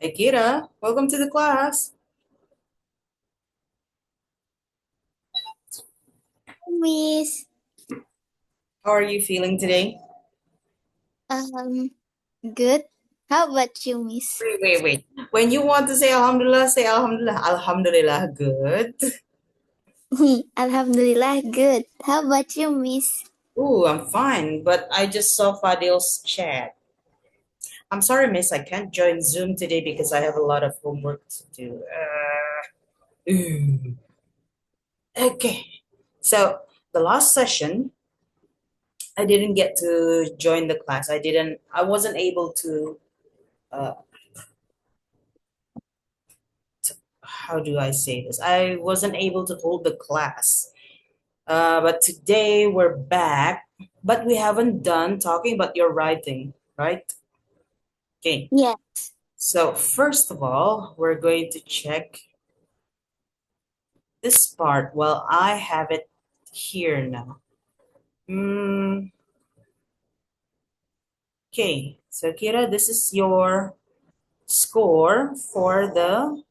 Akira, welcome to the class. Miss, How are you feeling today? um, good. How about you, Miss? Wait. When you want to say Alhamdulillah, say Alhamdulillah. Alhamdulillah, good. Alhamdulillah, good. How about you, Miss? Ooh, I'm fine, but I just saw Fadil's chat. I'm sorry, miss, I can't join Zoom today because I have a lot of homework to do. Ooh. Okay, so the last session, I didn't get to join the class. I wasn't able uh, how do I say this? I wasn't able to hold the class. But today we're back, but we haven't done talking about your writing, right? Okay. Yeah. So first of all, we're going to check this part. Well, I have it here now. Mm, okay. So Kira, this is your score for the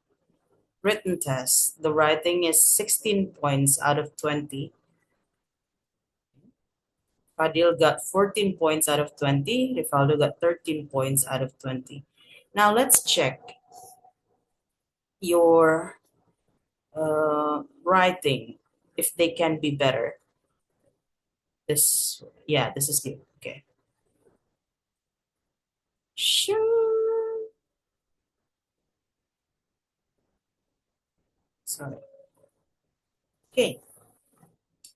written test. The writing is 16 points out of 20. Fadil got 14 points out of 20. Rifaldo got 13 points out of 20. Now let's check your writing if they can be better. Yeah, this is good. Okay. Sure. Sorry. Okay.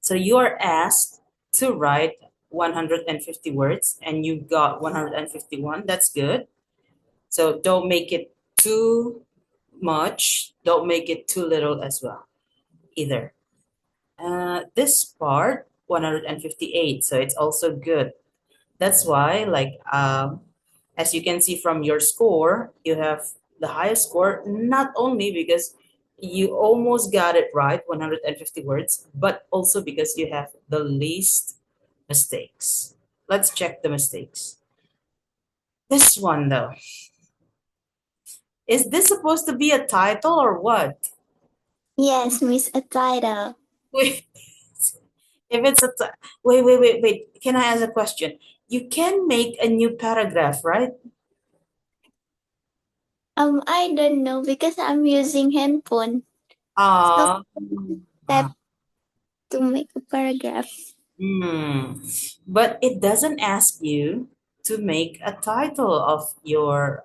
So you are asked to write 150 words and you got 151. That's good. So don't make it too much. Don't make it too little as well, either. This part, 158. So it's also good. That's why, as you can see from your score, you have the highest score, not only because you almost got it right, 150 words, but also because you have the least mistakes. Let's check the mistakes. This one, though, is this supposed to be a title or what? Yes, Miss, a title. Wait, if it's wait. Can I ask a question? You can make a new paragraph, right? I don't know because I'm using handphone. So Ah, tap to make a paragraph. hmm. But it doesn't ask you to make a title of your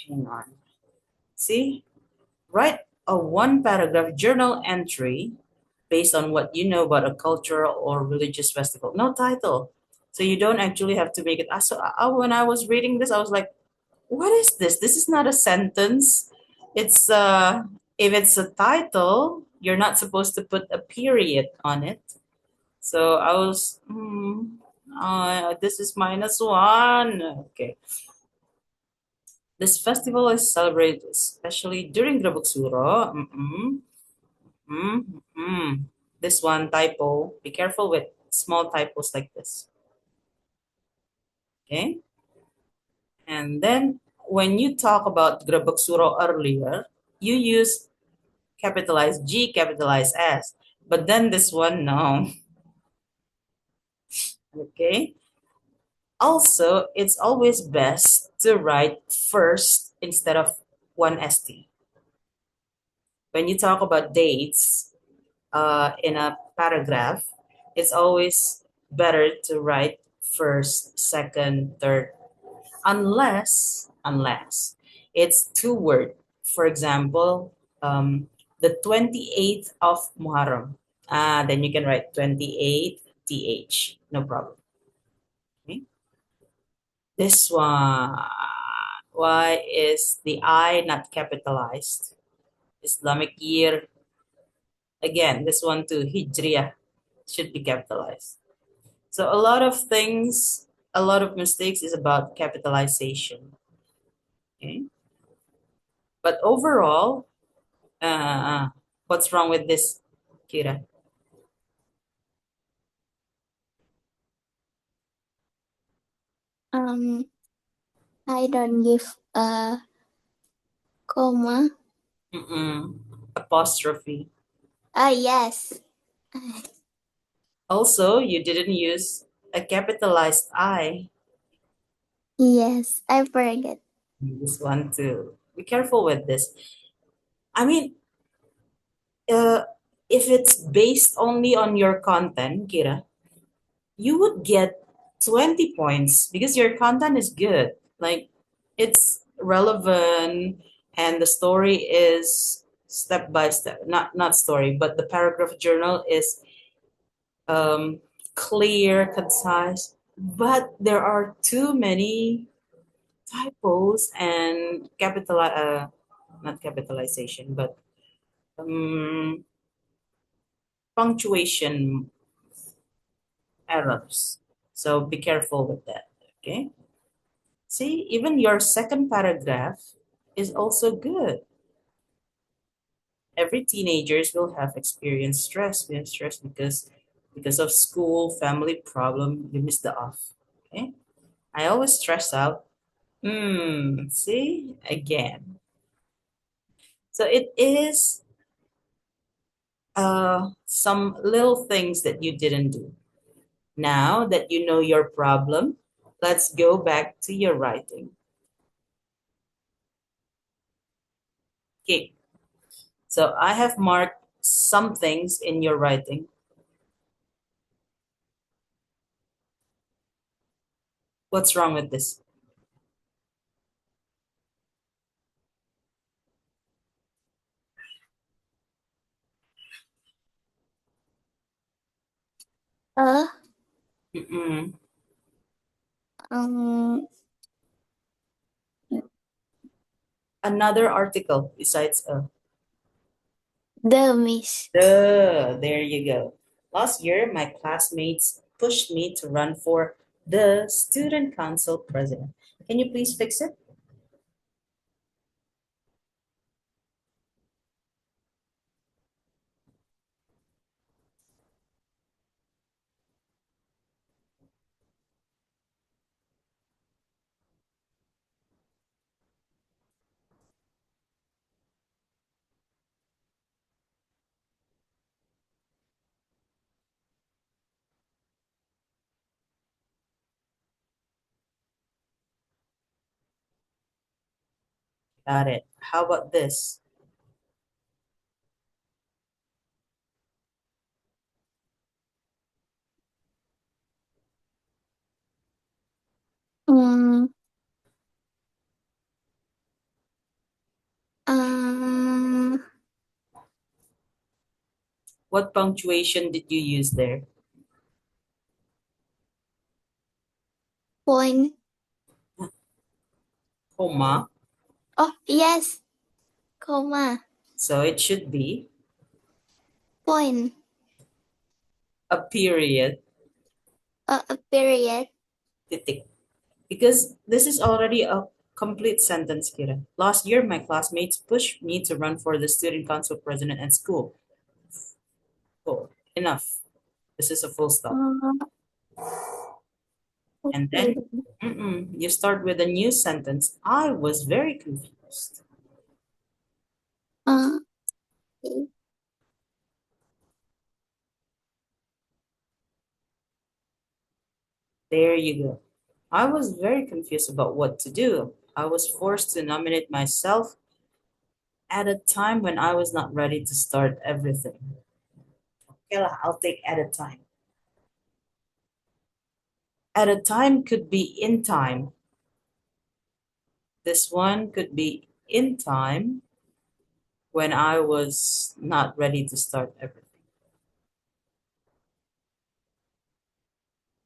hang on. See? Write a one paragraph journal entry based on what you know about a cultural or religious festival. No title. So you don't actually have to make it. When I was reading this, I was like, what is this? This is not a sentence. It's if it's a title, you're not supposed to put a period on it. So I was, this is -1. Okay. This festival is celebrated especially during Grabuksuro. This one typo. Be careful with small typos like this. Okay. And then when you talk about Grabuksuro earlier, you use capitalized G, capitalized S. But then this one, no. Okay. Also, it's always best to write first instead of one ST. When you talk about dates in a paragraph, it's always better to write first, second, third, unless it's two word. For example, the 28th of Muharram. Then you can write 28 TH, no problem. Okay? This one, why is the I not capitalized? Islamic year, again, this one too, Hijriah, should be capitalized. So a lot of things, a lot of mistakes is about capitalization. Okay? But overall, what's wrong with this, Kira? Um, I don't give a comma. Mm-mm. Apostrophe. Ah, yes. Also, you didn't use a capitalized I. Yes, I forget. You just want to be careful with this. I mean, uh, if it's based only on your content, Kira, you would get 20 points because your content is good. Like, it's relevant and the story is step by step. Not story, but the paragraph journal is um, clear, concise. But there are too many typos and not capitalization, but um, punctuation errors. So be careful with that. Okay. See, even your second paragraph is also good. Every teenagers will have experienced stress. We have stress because of school, family problem. You miss the off. Okay. I always stress out. See again. So it is some little things that you didn't do. Now that you know your problem, let's go back to your writing. Okay. So I have marked some things in your writing. What's wrong with this? Uh, Mm-mm. um, Another article besides a. the miss. There you go. Last year, my classmates pushed me to run for the student council president. Can you please fix it? Got it. How about this? Um, uh, What punctuation did you use there? point. Comma. Oh, yes, comma. So it should be Point. a period, A period. titik. Because this is already a complete sentence, Kira. Last year, my classmates pushed me to run for the student council president at school. Oh, enough. This is a full stop. Uh, And okay. then you start with a new sentence. I was very confused. Uh, okay. There you go. I was very confused about what to do. I was forced to nominate myself at a time when I was not ready to start everything. Okay, lah, I'll take at a time. At a time could be in time. This one could be in time when I was not ready to start everything.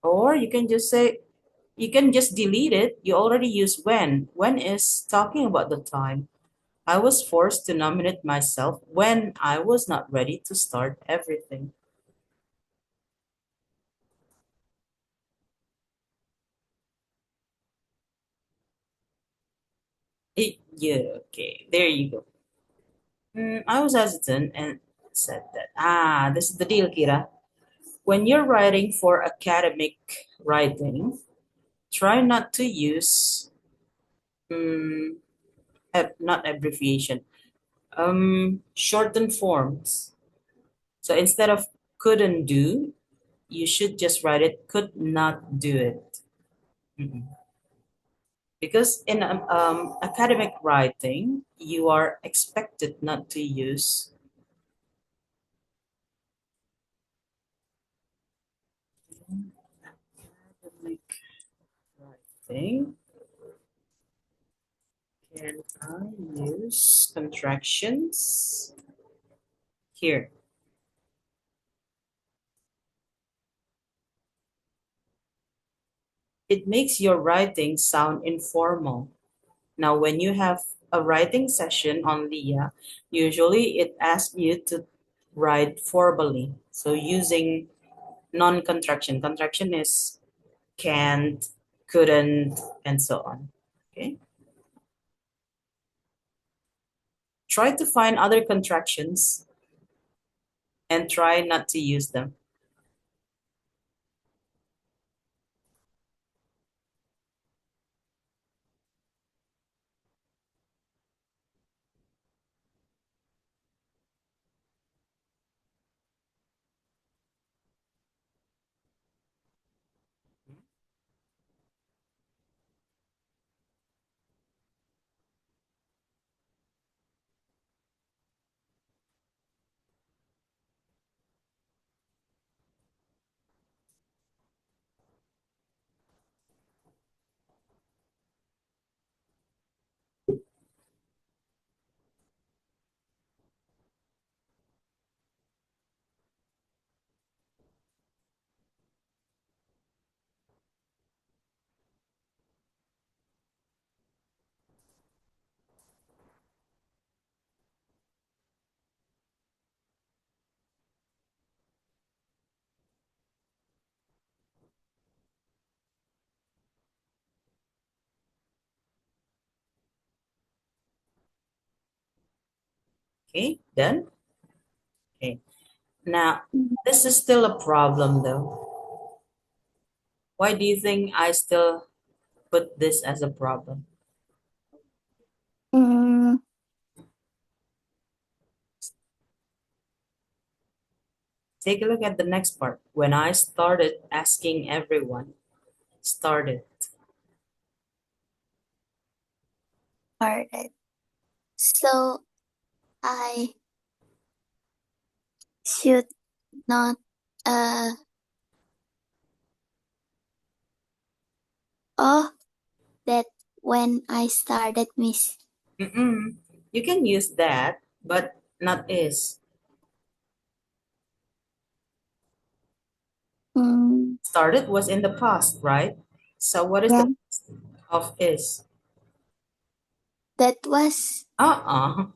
Or you can just say, you can just delete it. You already use when. When is talking about the time. I was forced to nominate myself when I was not ready to start everything. Yeah, okay, there you go. I was hesitant and said that, this is the deal, Kira. When you're writing for academic writing, try not to use Mm, not abbreviation. Shortened forms. So instead of couldn't do, you should just write it could not do it. Mm-mm. Because in academic writing, you are expected not to use academic writing. Can I use contractions? Here, it makes your writing sound informal. Now, when you have a writing session on Leah, usually it asks you to write verbally. So using non-contraction. Contraction is can't, couldn't, and so on. Okay. Try to find other contractions and try not to use them. Okay, done. Okay. Now, this is still a problem though. Why do you think I still put this as a problem? Mm, Take a look at the next part. When I started asking everyone, started. alright. So I should not uh oh that when I started miss. Mm-mm. You can use that, but not is. Mm, Started was in the past, right? So what is yeah, the past of is? that was Uh-uh.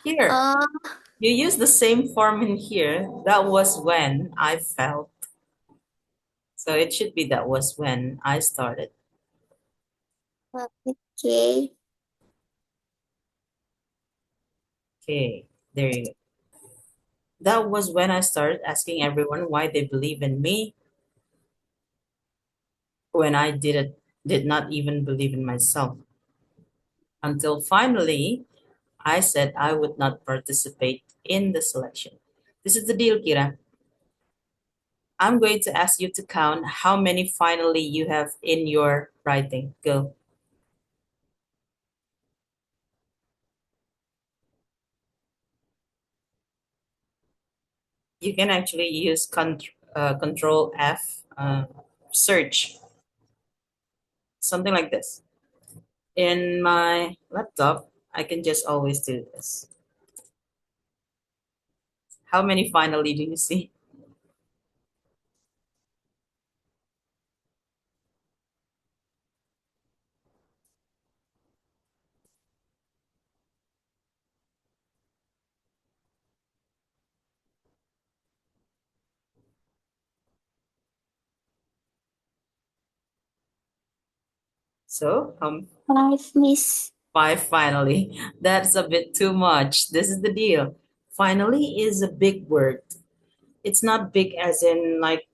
Here, uh you use the same form in here. That was when I felt. So it should be that was when I started. okay. Okay, there you go. That was when I started asking everyone why they believe in me when I did not even believe in myself. Until finally I said I would not participate in the selection. This is the deal, Kira. I'm going to ask you to count how many finally you have in your writing. Go. You can actually use control F, search, something like this. In my laptop, I can just always do this. How many finally do you see? So, Five miss. five finally. That's a bit too much. This is the deal. Finally is a big word. It's not big as in like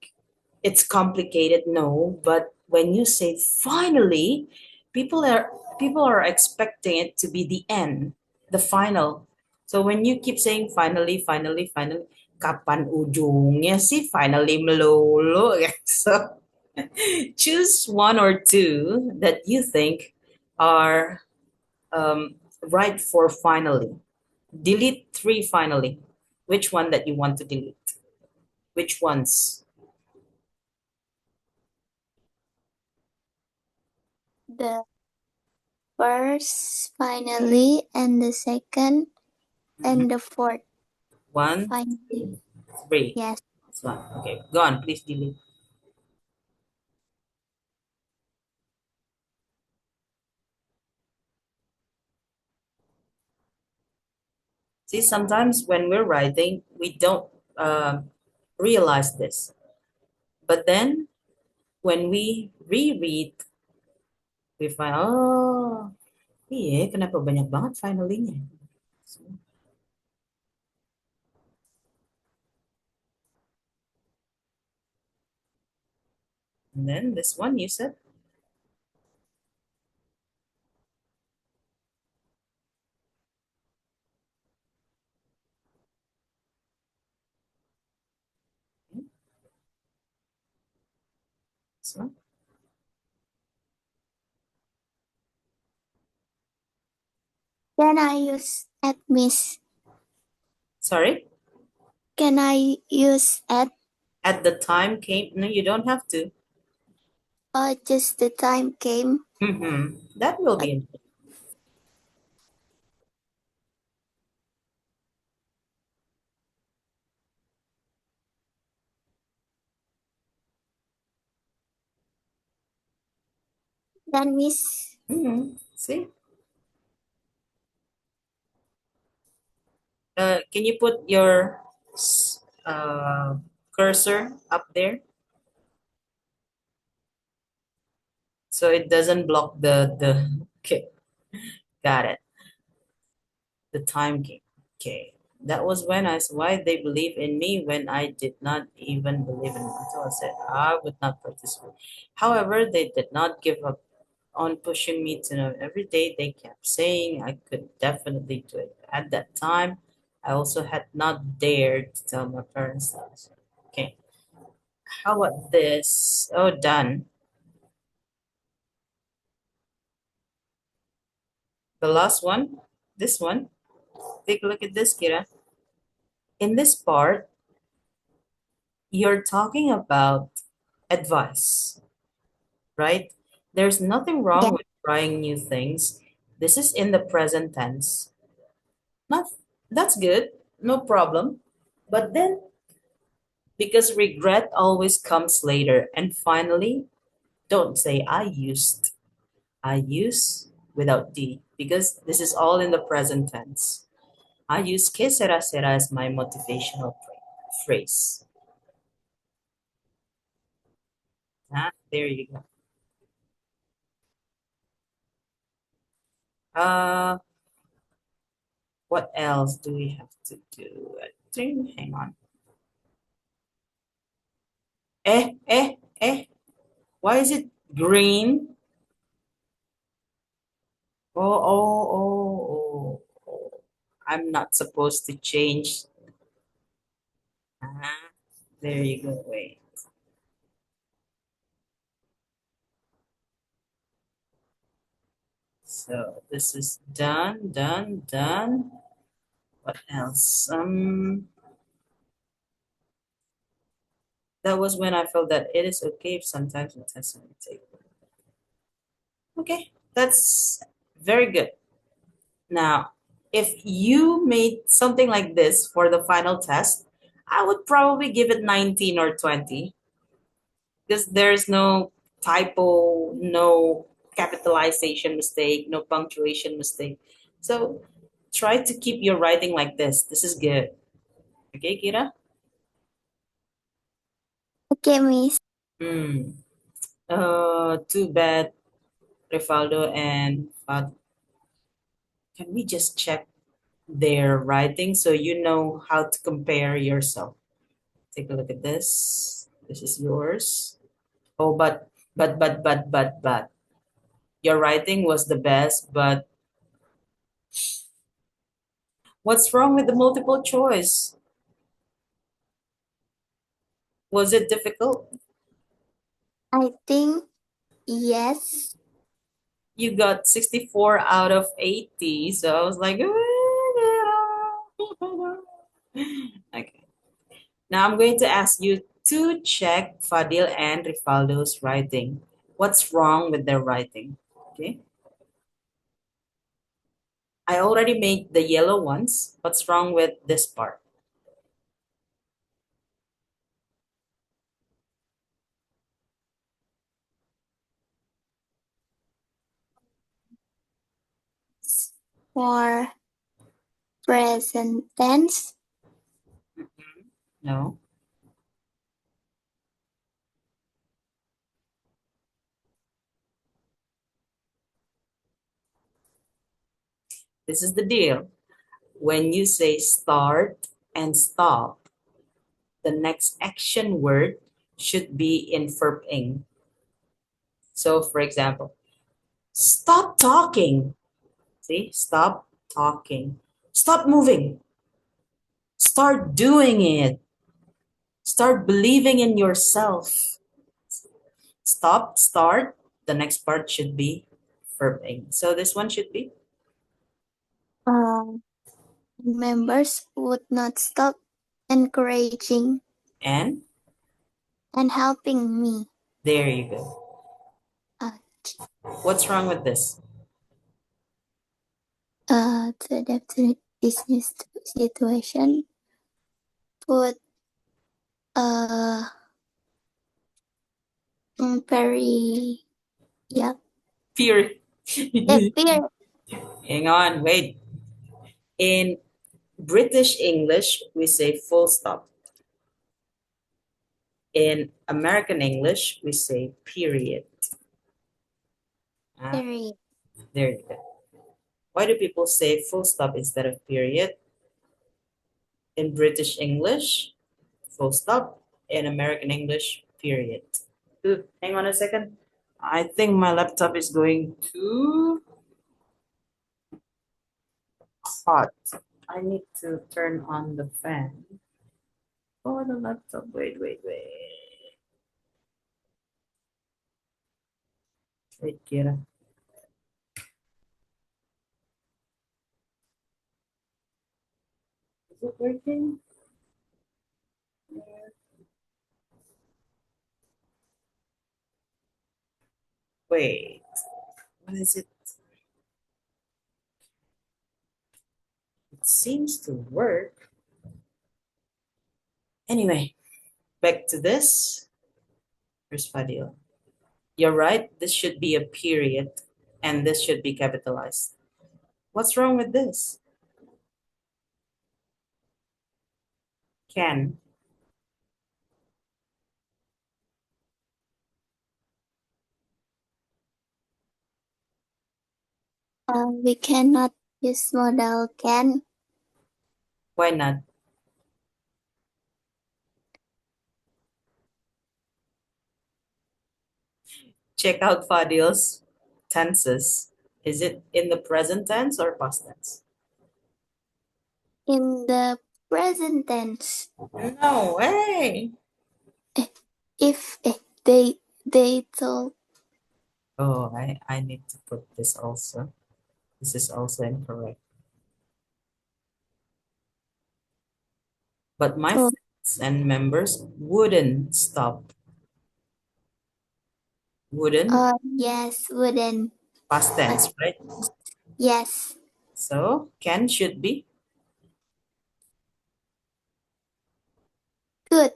it's complicated, no, but when you say finally, people are people are expecting it to be the end, the final. So when you keep saying finally, finally, finally, kapan ujungnya sih finally melulu? So choose one or two that you think are right for finally. Delete three finally. Which one that you want to delete? Which ones? The first finally, and the second, Mhm. and the fourth One, finally. two, three. Yes. This one. Okay, go on. Please delete. See, sometimes when we're writing, we don't realize this. But then when we reread, we find, oh, iya, kenapa banyak banget finally-nya? So, and then this one you said, hmm, this one. Can I use at Miss? Sorry, Can I use at at the time came. No, you don't have to. just the time came? That will Like be. then Miss. See, can you put your uh, cursor up there so it doesn't block the? Okay, got it. The time came. Okay, that was when I said, why they believe in me when I did not even believe in them. Until I said I would not participate. However, they did not give up on pushing me to know. Every day they kept saying I could definitely do it. At that time, I also had not dared to tell my parents that. Okay, how about this? Oh, done. The last one, this one. Take a look at this, Kira. In this part, you're talking about advice, right? There's nothing Yeah. wrong with trying new things. This is in the present tense. Not that's good, no problem. But then because regret always comes later. And finally, don't say I used. I use without D because this is all in the present tense. I use que sera sera as my motivational phrase. Ah, there you go. Uh, what else do we have to do? I think, hang on. Why is it green? Oh. I'm not supposed to change. Ah, there you go. Wait. So this is done, done, done. What else? That was when I felt that it is okay if sometimes it has some take. Okay, that's very good. Now, if you made something like this for the final test, I would probably give it 19 or 20 because there's no typo, no capitalization mistake, no punctuation mistake. So try to keep your writing like this. This is good. Okay, Kira? Okay, Miss. Hmm. Too bad, Rifaldo and Fad. Can we just check their writing so you know how to compare yourself? Take a look at this. This is yours. Oh, but. Your writing was the best, but what's wrong with the multiple choice? Was it difficult? I think yes. You got 64 out of 80, so I was like, okay. Now I'm going to ask you to check Fadil and Rifaldo's writing. What's wrong with their writing? Okay. I already made the yellow ones. What's wrong with this part? For present tense, No. This is the deal. When you say start and stop, the next action word should be in verb ing. So, for example, stop talking. See, stop talking. Stop moving. Start doing it. Start believing in yourself. Stop, start. The next part should be verb ing. So this one should be uh, members would not stop encouraging and. and helping me. There you go. Uh, What's wrong with this? to adapt to this new situation, put uh very yeah Period. appear Hang on, wait. In British English, we say full stop. In American English, we say period. Ah, very there you go. Why do people say full stop instead of period? In British English, full stop. In American English, period. Ooh, hang on a second. I think my laptop is going too hot. I need to turn on the fan. Oh, the laptop. Wait, wait, wait. Wait, Kira. Is it working? Wait. What is it? It seems to work. Anyway, back to this. Here's Fadil. You're right. This should be a period and this should be capitalized. What's wrong with this? Can. we cannot use modal can. Why not? Check out Fadil's tenses. Is it in the present tense or past tense? In the present tense. No way. If they told Oh, I need to put this also. This is also incorrect. But my told friends and members wouldn't stop. Wouldn't, yes wouldn't past uh, tense, right? yes So can should be. good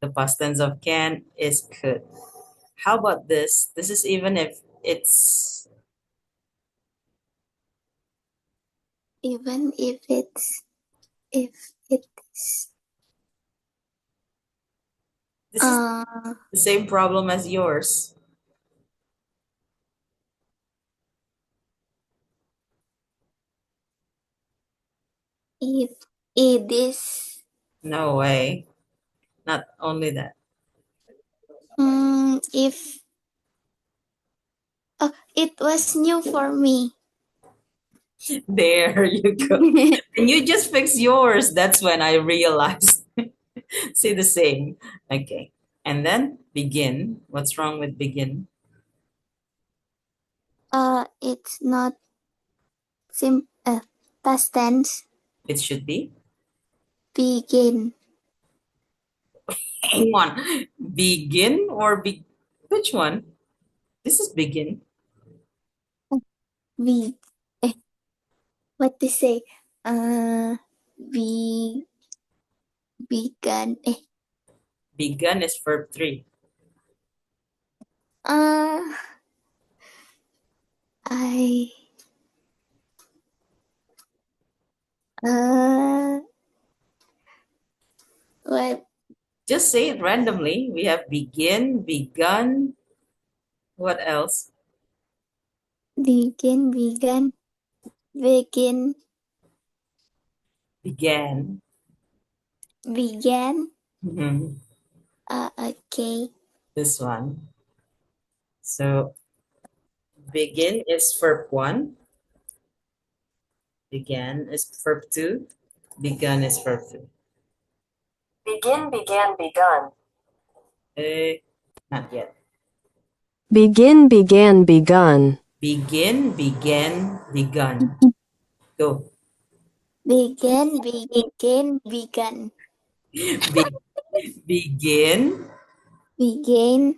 The past tense of can is could. How about this? This is even if it's even if it's this is uh the same problem as yours. if it is No way. Not only that. If it was new for me. There you go. And you just fix yours. That's when I realized. Say the same. Okay. And then begin. What's wrong with begin? It's not past tense. It should be. Begin. Hang on. Begin or be? Which one? This is begin. Be. Eh, what to say? Be. Began. Begun is verb three. Uh, I. Uh, what? Just say it randomly. We have begin, begun. What else? Begin. Began. Begin. Began. Began. Mhm. Okay. This one. So begin is verb one. Began is verb two. Begun is verb three. Begin, began, begun. Eh, not yet. Begin, began, begun. Begin, began, begun. Go. Begin. Begin. Began. Be- begin, Begin.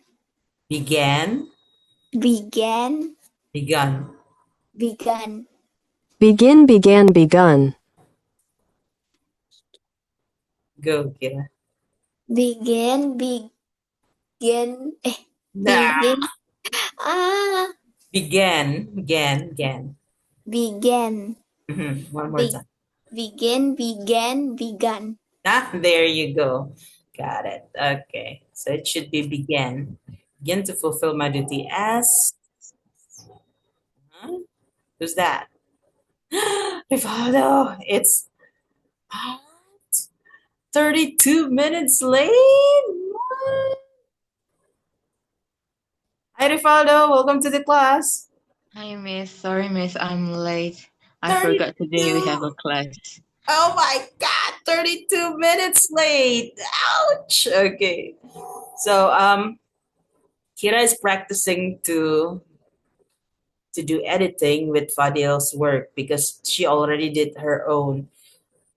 began, Began. begun. Began. Begin, began, begun. Go, Kira. Begin. Begin. Nah. Begin. Ah. Began, began, began. Began. One more Be- time. begin. Began. Began. Ah, there you go. Got it. Okay. So it should be began. Begin to fulfill my duty as. Huh? Who's that? Rivaldo. It's 32 minutes late. What? Hi, Rivaldo. Welcome to the class. Hi, Miss. Sorry, Miss. I'm late. I forgot today we 32. have a class. Oh my God, 32 minutes late. Ouch. Okay. So, Kira is practicing to do editing with Fadil's work because she already did her own.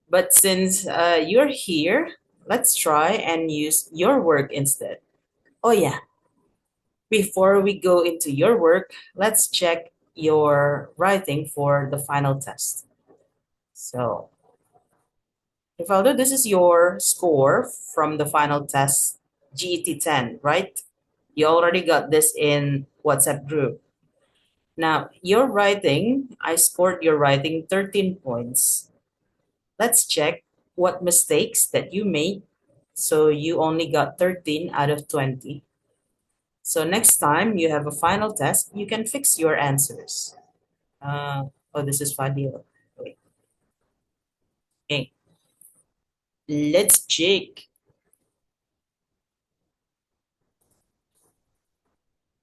But since you're here, let's try and use your work instead. Oh yeah, before we go into your work, let's check your writing for the final test. So, Rivaldo, this is your score from the final test, GET 10, right? You already got this in WhatsApp group. Now, your writing, I scored your writing 13 points. Let's check what mistakes that you made. So you only got 13 out of 20. So next time you have a final test, you can fix your answers. Oh, this is Fadil. Wait. Okay, let's check.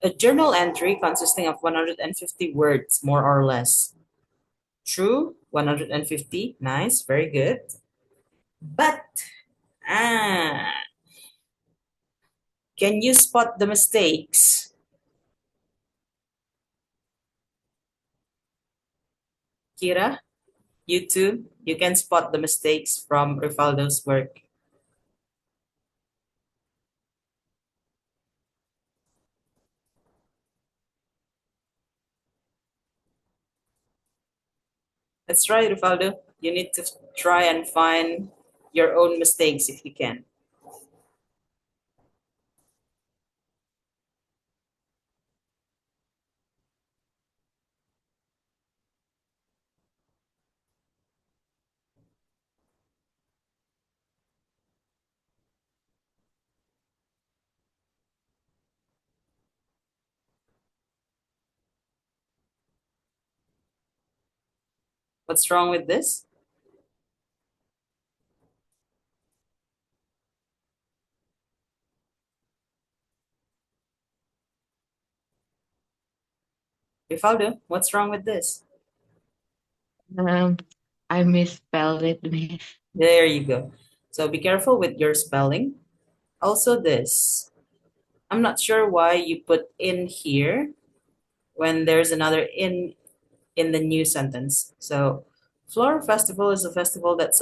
A journal entry consisting of 150 words, more or less. True, 150. Nice, very good. But, ah, can you spot the mistakes? Kira, you too, you can spot the mistakes from Rifaldo's work. That's right, Rifaldo. You need to try and find your own mistakes if you can. What's wrong with this? Rifaldo, what's wrong with this? Um, I misspelled it, Miss. There you go. So be careful with your spelling. Also this. I'm not sure why you put in here when there's another in the new sentence. So Flora Festival is a festival that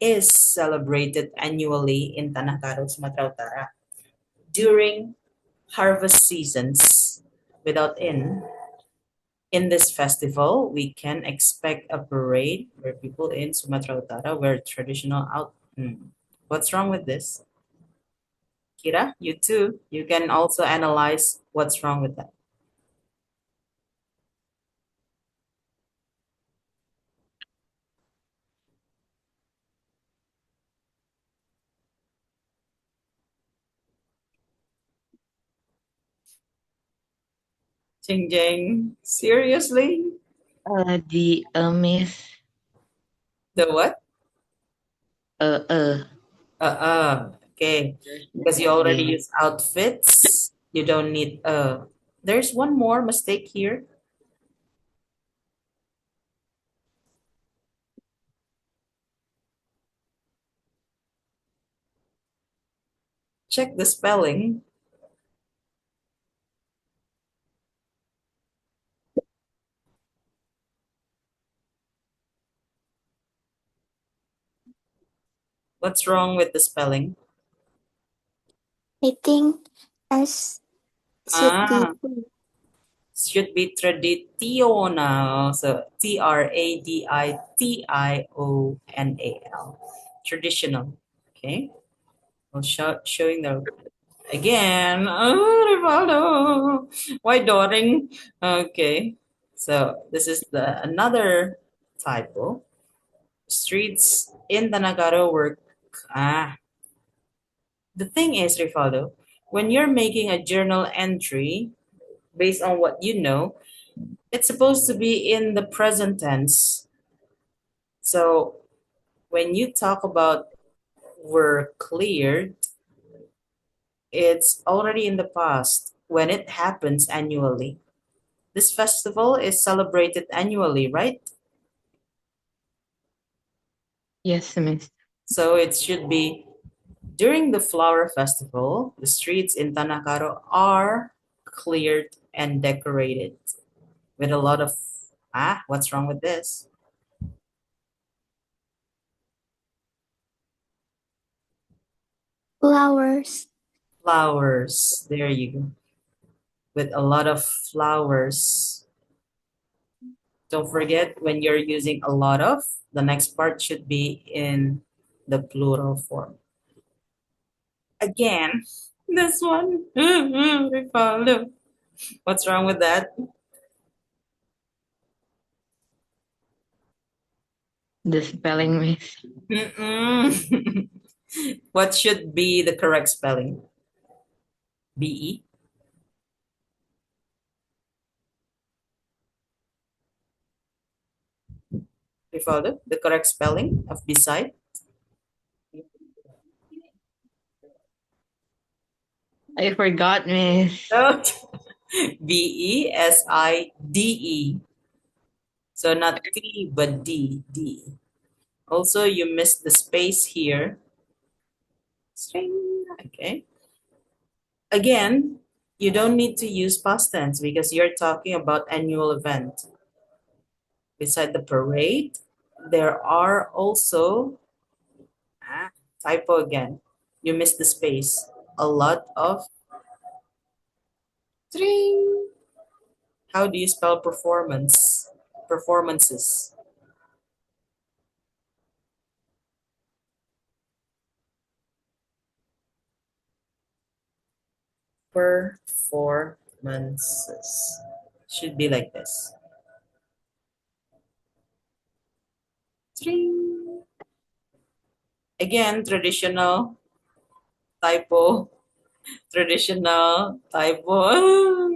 is celebrated annually in Tanah Karo, Sumatra Utara during harvest seasons. Without in this festival, we can expect a parade where people in Sumatra Utara wear traditional out. What's wrong with this? Kira, you too. You can also analyze what's wrong with that. Jing Jing. Seriously? The Miss. The what? Uh, uh. Okay. There's Because you already the use outfits, you don't need there's one more mistake here. Check the spelling. What's wrong with the spelling? I think S should be Ah, should be traditional. So traditional. Traditional. Okay. Well, showing the again. Oh, Rivaldo. Why dotting? Okay. So this is the another typo. Streets in Tanagaro were ah. The thing is, Rivaldo, when you're making a journal entry based on what you know, it's supposed to be in the present tense. So when you talk about were cleared, it's already in the past when it happens annually. This festival is celebrated annually, right? yes, Miss. So it should be during the flower festival, the streets in Tanakaro are cleared and decorated with a lot of what's wrong with this? flowers. Flowers. There you go. With a lot of flowers. Don't forget when you're using a lot of, the next part should be in the plural form. Again, this one. We found it. What's wrong with that? The spelling, Miss. Mm-mm. What should be the correct spelling? BE? We found it. The correct spelling of beside? I forgot, Miss. Oh, Beside. So not T, but D. Also, you missed the space here. String. Okay. Again, you don't need to use past tense because you're talking about annual event. Beside the parade, there are also typo again. You missed the space. A lot of string. How do you spell performance? Performances. Performances. Should be like this. String. Again, traditional typo. Traditional typo.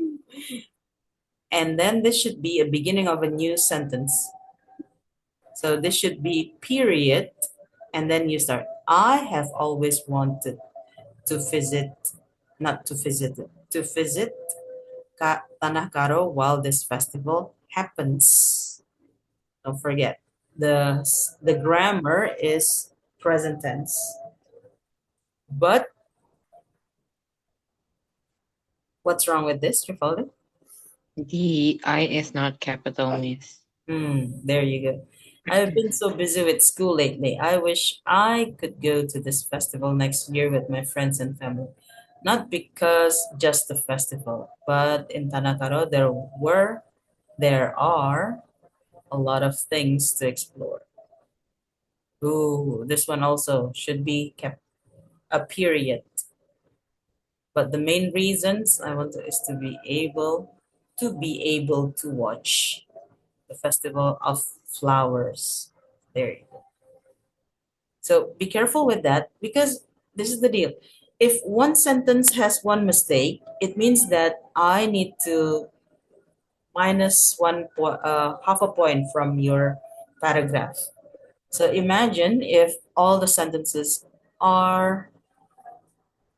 And then this should be a beginning of a new sentence. So this should be period. And then you start. I have always wanted to visit, not to visit, to visit Tanah Karo while this festival happens. Don't forget, the grammar is present tense. But what's wrong with this, Trifaldi? The I is not capital, Miss. There you go. I've been so busy with school lately. I wish I could go to this festival next year with my friends and family. Not because just the festival, but in Tanakaro there are a lot of things to explore. Ooh, this one also should be kept a period. But the main reasons I want to, is to be able to watch the festival of flowers. There you go. So be careful with that because this is the deal. If one sentence has one mistake, it means that I need to minus half a point from your paragraph. So imagine if all the sentences are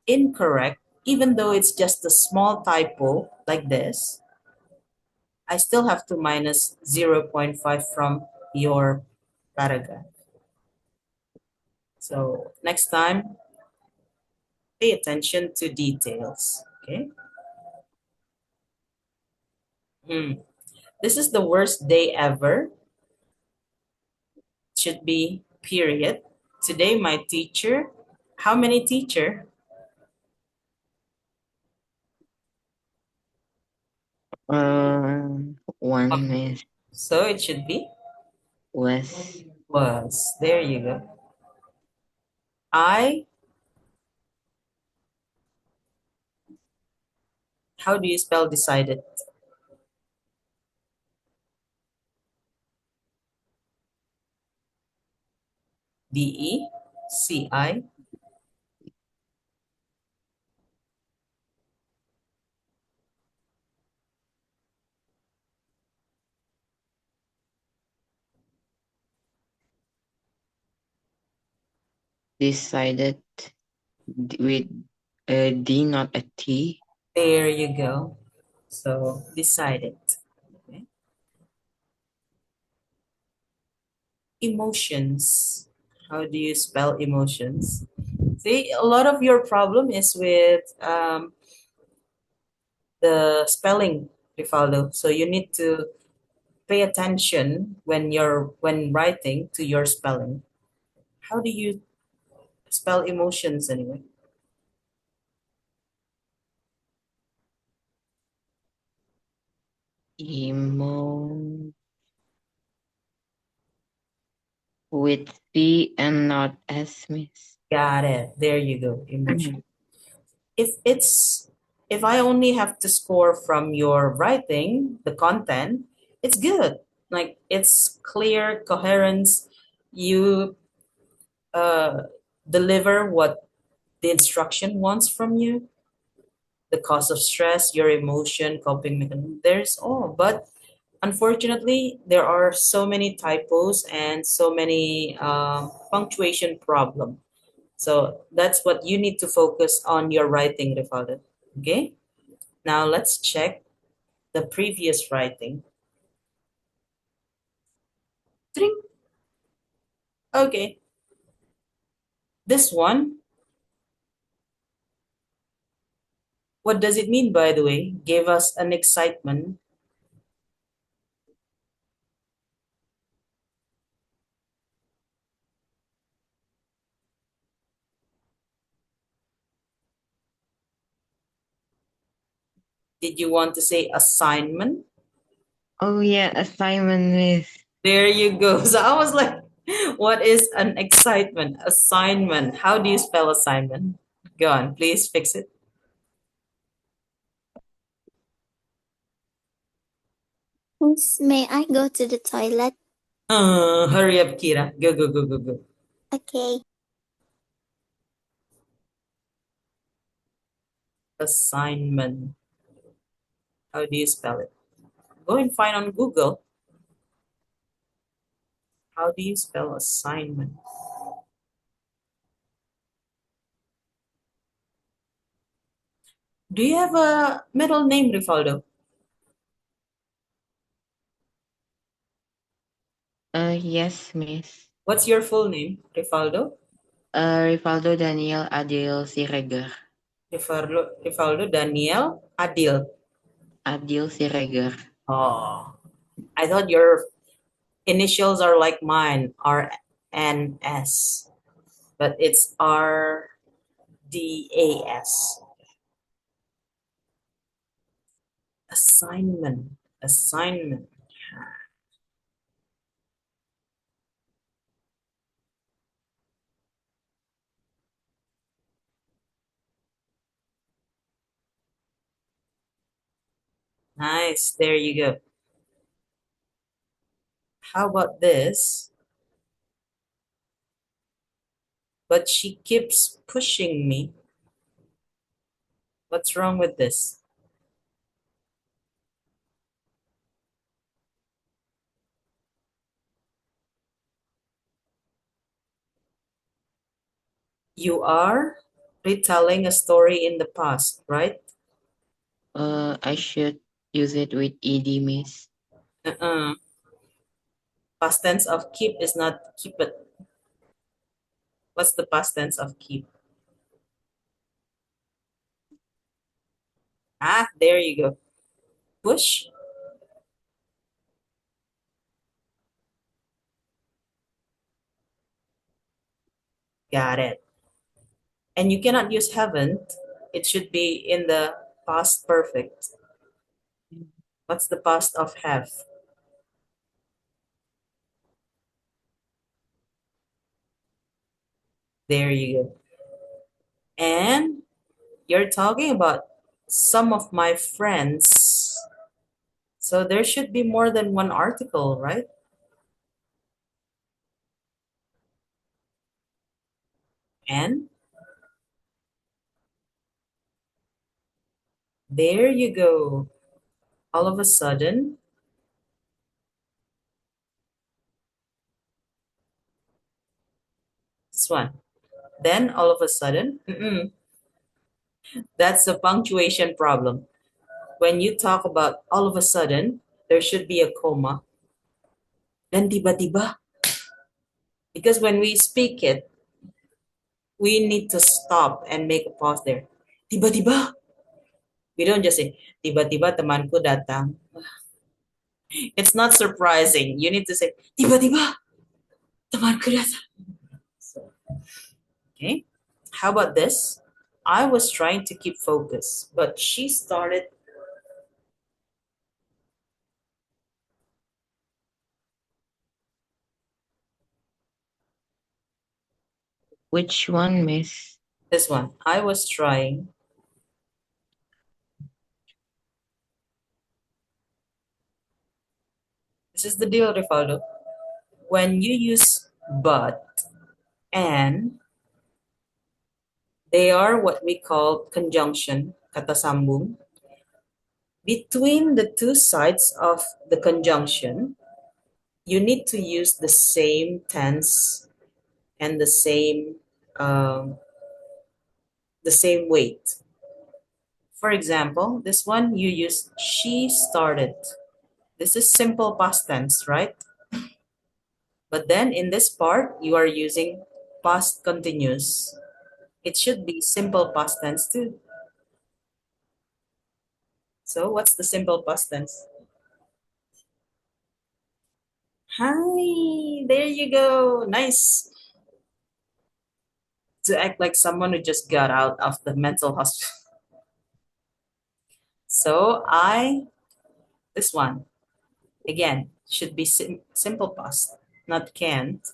incorrect, even though it's just a small typo like this, I still have to minus zero point 0.5 from your paragraph. So next time, pay attention to details. Okay. This is the worst day ever. Should be period. Today, my teacher. How many teacher? One Miss So it should be was was. There you go. I. How do you spell decided? DECI. decided with a D, not a T. There you go. So decided. Okay. Emotions. How do you spell emotions? See, a lot of your problem is with the spelling, Rifaldo. So you need to pay attention when writing to your spelling. How do you spell emotions anyway? Emo with C and not S, Miss. Got it. There you go. Emotion. If it's if I only have to score from your writing, the content, it's good. Like it's clear, coherence. You uh, deliver what the instruction wants from you, the cause of stress, your emotion, coping mechanism. There's all. But unfortunately, there are so many typos and so many punctuation problem. So that's what you need to focus on your writing, Rifaldo. Okay. Now let's check the previous writing. Tring. Okay. This one, what does it mean, by the way? Gave us an excitement. Did you want to say assignment? Oh yeah, assignment, Miss. There you go. So I was like, what is an excitement? Assignment. How do you spell assignment? Go on, please fix it. Miss, may I go to the toilet? Hurry up, Kira. Go, go, go, go, go. Okay. Assignment. How do you spell it? Go and find on Google. How do you spell assignment? Do you have a middle name, Rifaldo? Yes, Miss. What's your full name, Rifaldo? Rifaldo Daniel Adil Siregar. Rifaldo Daniel Adil. Adil Siregar. Oh, I thought your initials are like mine, RNS, but it's RDAS. Assignment. Assignment. Nice. There you go. How about this? But she keeps pushing me. What's wrong with this? You are retelling a story in the past, right? I should use it with ed, Miss. Uh-uh. Past tense of keep is not keep it. What's the past tense of keep? Ah, there you go. Push. Got it. And you cannot use haven't. It should be in the past perfect. What's the past of have? There you go. And you're talking about some of my friends. So there should be more than one article, right? And there you go. All of a sudden, this one. Then all of a sudden, that's a punctuation problem. When you talk about all of a sudden, there should be a comma. Then tiba-tiba. Because when we speak it, we need to stop and make a pause there. Tiba-tiba. We don't just say, tiba-tiba temanku datang. It's not surprising. You need to say, tiba-tiba temanku datang. So, okay. How about this? I was trying to keep focus, but she started. Which one, Miss? This one. I was trying. This is the deal, Rifaldo. When you use but and, they are what we call conjunction, kata sambung. Between the two sides of the conjunction, you need to use the same tense and um, the same weight. For example, this one you use she started. This is simple past tense, right? But then in this part, you are using past continuous. It should be simple past tense too. So what's the simple past tense? Hi, there you go. Nice. To act like someone who just got out of the mental hospital. So this one, again, should be simple past, not can't.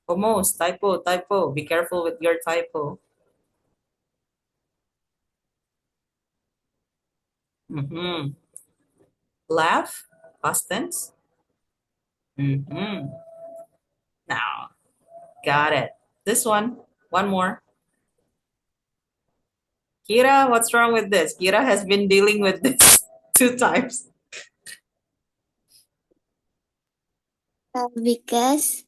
Almost, typo. Be careful with your typo. Mm-hmm. Laugh, past tense. Mm-hmm. Now, got it. This one more. Kira, what's wrong with this? Kira has been dealing with this 2 times. Because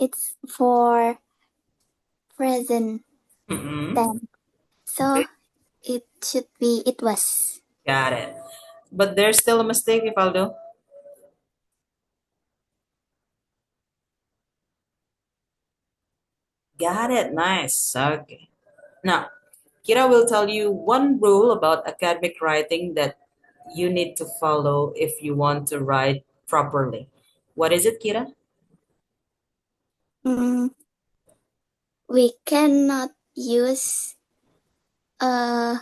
it's for present Mm-hmm. tense. So it should be it was. Got it. But there's still a mistake, Rifaldo. Got it. Nice. Okay. Now, Kira will tell you one rule about academic writing that you need to follow if you want to write properly. What is it, Kira? Mm, we cannot use uh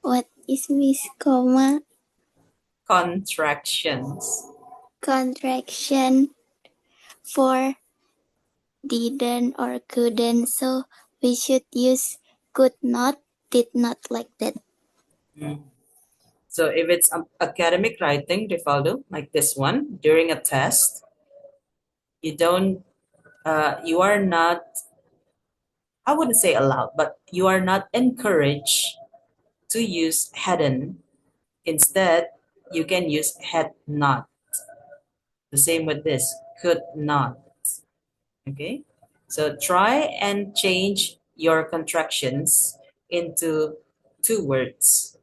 what is Miss comma Contractions. contraction for didn't or couldn't. So we should use could not, did not, like that. Mm. So if it's academic writing, Rifaldo, like this one, during a test, you don't, you are not, I wouldn't say allowed, but you are not encouraged to use hadn't. Instead, you can use had not. The same with this, could not. Okay? So try and change your contractions into two words.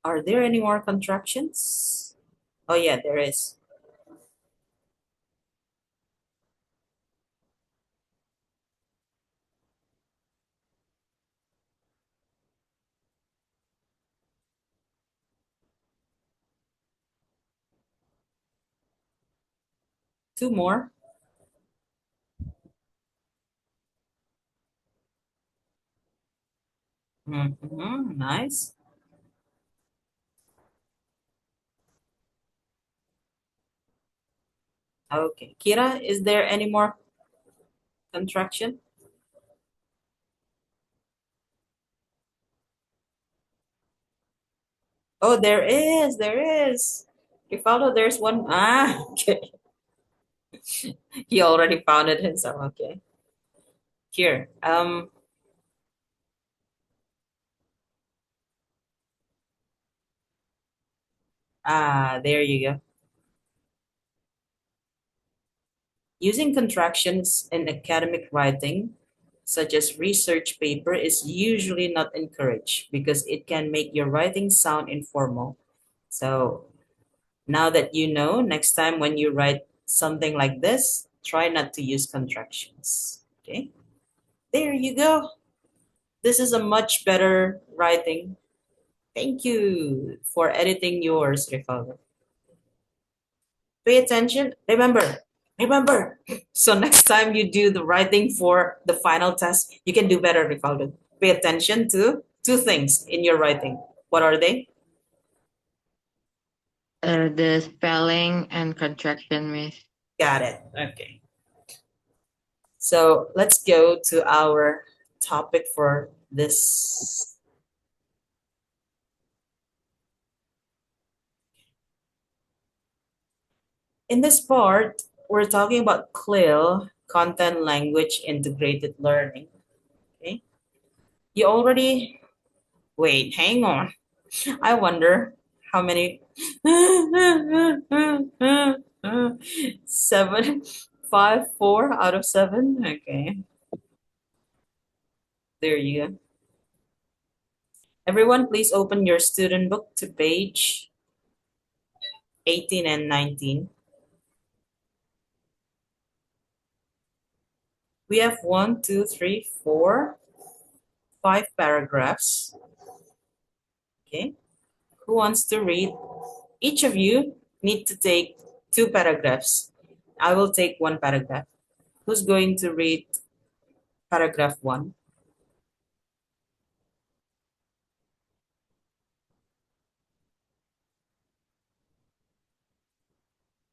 Are there any more contractions? Oh, yeah, there is. Two more. Nice. Okay. Kira, is there any more contraction? Oh, there is. There is. You follow, there's one. Ah, okay. He already found it himself. Okay. Here. There you go. Using contractions in academic writing, such as research paper, is usually not encouraged because it can make your writing sound informal. So now that you know, next time when you write something like this, try not to use contractions. Okay? There you go. This is a much better writing. Thank you for editing yours, Rifaldo. Pay attention. Remember. So next time you do the writing for the final test, you can do better, Rifaldo. Pay attention to two things in your writing. What are they? The spelling and contraction, Miss. Got it. Okay. So let's go to our topic for this. In this part, we're talking about CLIL, Content Language Integrated Learning. Okay. You already, wait, hang on. I wonder how many. 7, 5, 4 out of 7. Okay, there you go. Everyone, please open your student book to page 18 and 19. We have 1, 2, 3, 4, 5 paragraphs. Okay, who wants to read? Each of you need to take 2 paragraphs. I will take 1 paragraph. Who's going to read paragraph 1?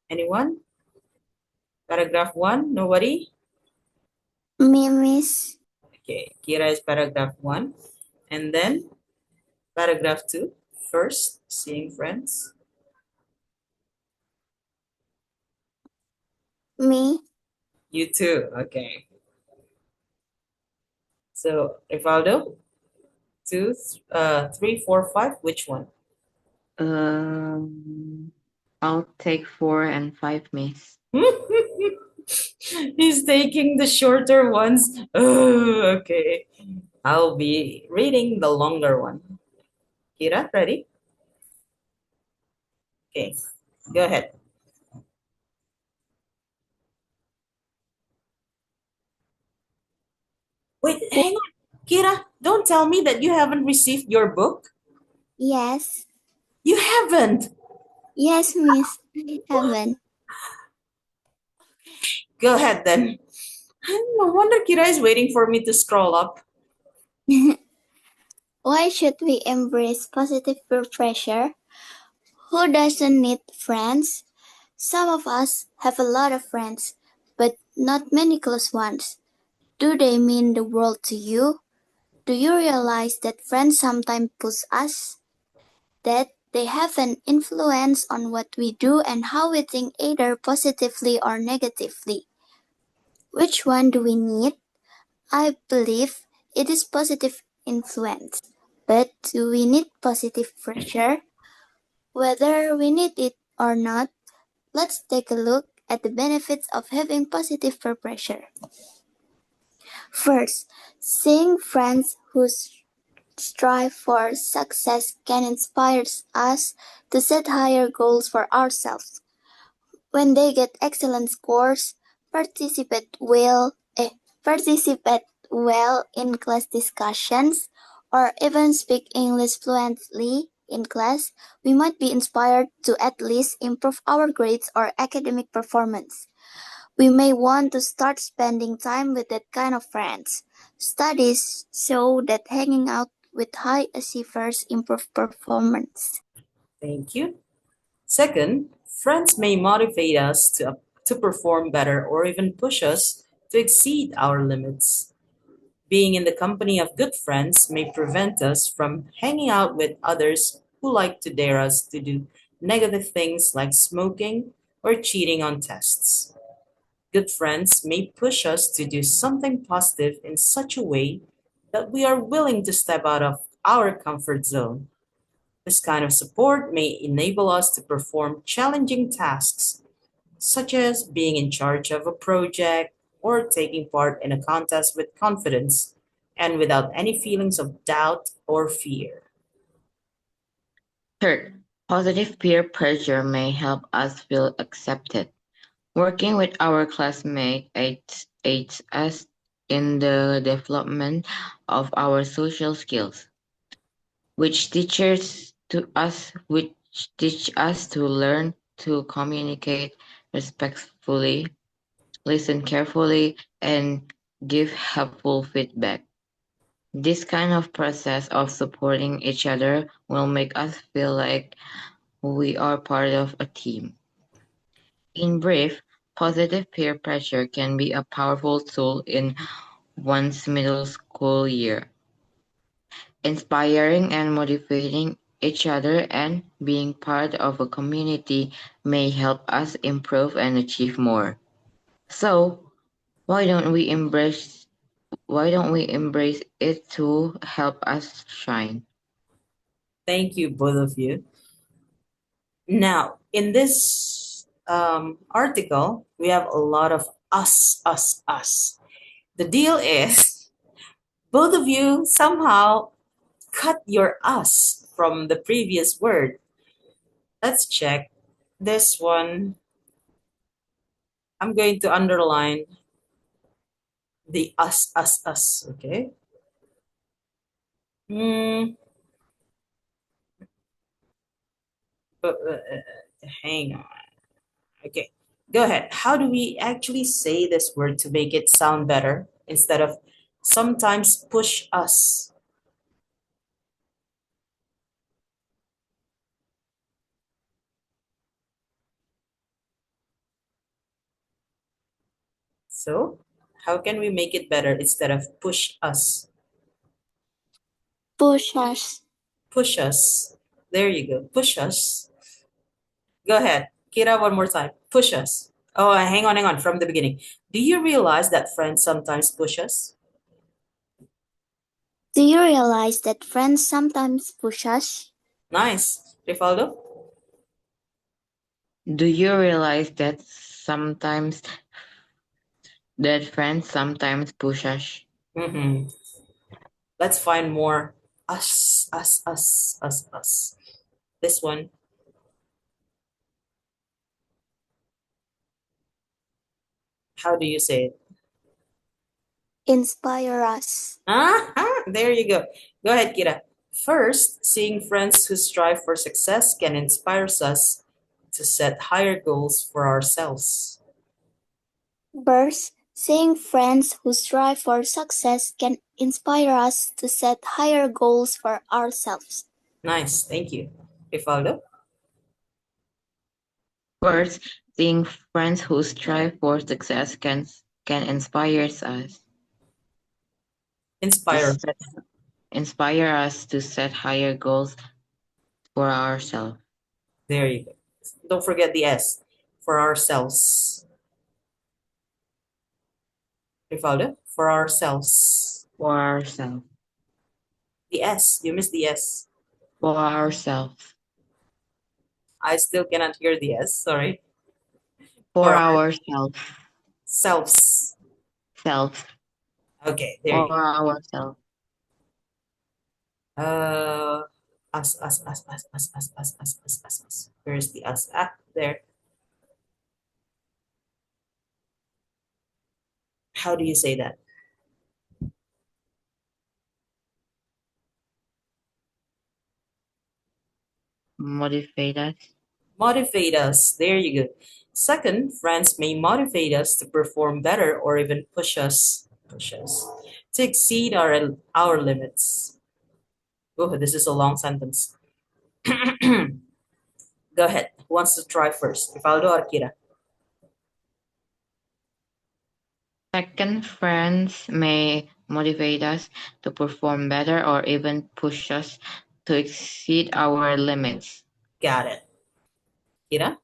Anyone? Paragraph 1? Nobody? Me, Miss. Okay, Kira is paragraph 1. And then paragraph 2. First, seeing friends. Me. You too. Okay. So, Rivaldo, two, three, four, five. Which one? Um, I'll take 4 and 5, Miss. He's taking the shorter ones. Oh, okay. I'll be reading the longer one. Kira, ready? Okay, go ahead. Wait, hang on. Kira, don't tell me that you haven't received your book. Yes. You haven't. Yes, Miss. I haven't. Go ahead then. No wonder Kira is waiting for me to scroll up. Why should we embrace positive peer pressure? Who doesn't need friends? Some of us have a lot of friends, but not many close ones. Do they mean the world to you? Do you realize that friends sometimes push us? That they have an influence on what we do and how we think, either positively or negatively. Which one do we need? I believe it is positive influence. But do we need positive pressure? Whether we need it or not, let's take a look at the benefits of having positive peer pressure. First, seeing friends who strive for success can inspire us to set higher goals for ourselves. When they get excellent scores, participate well, participate well in class discussions, or even speak English fluently in class, we might be inspired to at least improve our grades or academic performance. We may want to start spending time with that kind of friends. Studies show that hanging out with high achievers improve performance. Thank you. Second, friends may motivate us to perform better or even push us to exceed our limits. Being in the company of good friends may prevent us from hanging out with others who like to dare us to do negative things like smoking or cheating on tests. Good friends may push us to do something positive in such a way that we are willing to step out of our comfort zone. This kind of support may enable us to perform challenging tasks, such as being in charge of a project or taking part in a contest with confidence and without any feelings of doubt or fear. Third, positive peer pressure may help us feel accepted. Working with our classmates aids us in the development of our social skills, which teach us to learn to communicate respectfully, listen carefully, and give helpful feedback. This kind of process of supporting each other will make us feel like we are part of a team. In brief, positive peer pressure can be a powerful tool in one's middle school year, inspiring and motivating each other, and being part of a community may help us improve and achieve more. So, why don't we embrace it to help us shine? Thank you, both of you. Now, in this article, we have a lot of us, us, us. The deal is, both of you somehow cut your us from the previous word. Let's check this one. I'm going to underline the us, us. Okay. Hmm. Hang on. Okay. Go ahead. How do we actually say this word to make it sound better instead of sometimes push us? So, how can we make it better instead of push us? Push us. Push us. There you go. Push us. Go ahead. Kira, one more time. Push us. Oh, hang on. From the beginning. Do you realize that friends sometimes push us? Do you realize that friends sometimes push us? Nice. Rifaldo? Do you realize that friends sometimes push us? Mm-hmm. Let's find more us. This one. How do you say it? Inspire us. There you go. Go ahead, Kira. First, seeing friends who strive for success can inspire us to set higher goals for ourselves. First, seeing friends who strive for success can inspire us to set higher goals for ourselves. Nice, thank you. Rifaldo? First, seeing friends who strive for success can to Inspire. set, inspire us to set higher goals for ourselves. There you go. Don't forget the S for ourselves. Rifaldo? For ourselves. For ourselves. The S. You missed the S. For ourselves. I still cannot hear the S. Sorry. For For ourselves. ourselves. Self. Okay, there For you go. ourselves. Uh, us. Where's the us? Ah, there. How do you say that? Motivate us. Motivate us. There you go. Second, friends may motivate us to perform better or even push us to exceed our limits. Oh, this is a long sentence. Go ahead. Who wants to try first? Rifaldo or Kira? Second, friends may motivate us to perform better or even push us to exceed our limits. Got it. Kira?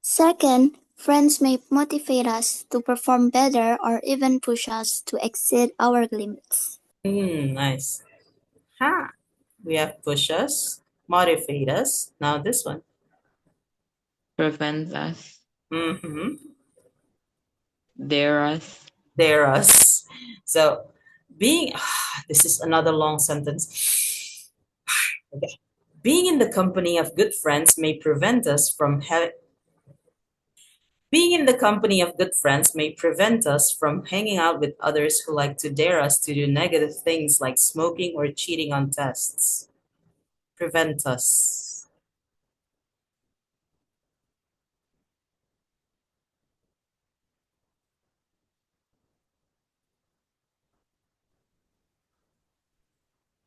Second, friends may motivate us to perform better or even push us to exceed our limits. Nice. Ha. We have push us, motivate us. Now this one. Prevent us. Mm-hmm. Dare us. Dare us. So being this is another long sentence. Okay. Being in the company of good friends may prevent us from being in the company of good friends may prevent us from hanging out with others who like to dare us to do negative things like smoking or cheating on tests. Prevent us.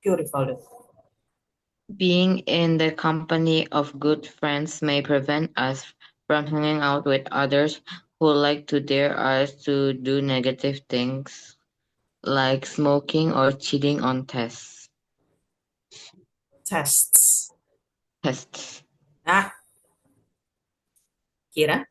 Beautiful. Being in the company of good friends may prevent us from hanging out with others who like to dare us to do negative things like smoking or cheating on Tests. tests. Ah, Kira?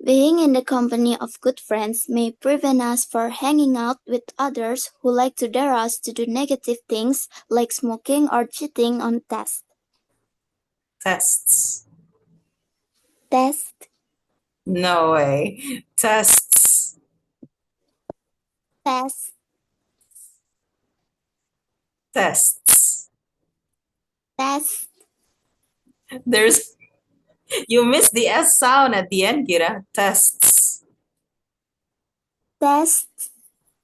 Being in the company of good friends may prevent us from hanging out with others who like to dare us to do negative things like smoking or cheating on tests. Tests. Test, No way. Tests. test, Tests. test, There's you missed the S sound at the end, Kira. Tests. test,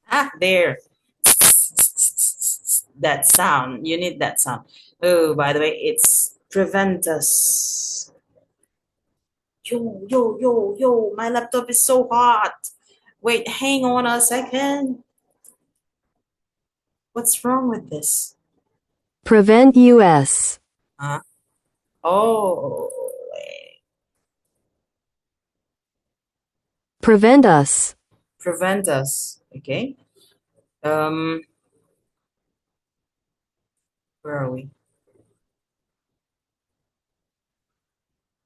Ah, there. That sound. You need that sound. Oh, by the way, it's prevent us. Yo. My laptop is so hot. Wait, hang on a second. What's wrong with this? Prevent us. Huh? Oh, Prevent us. prevent us. Okay. Um, where are we?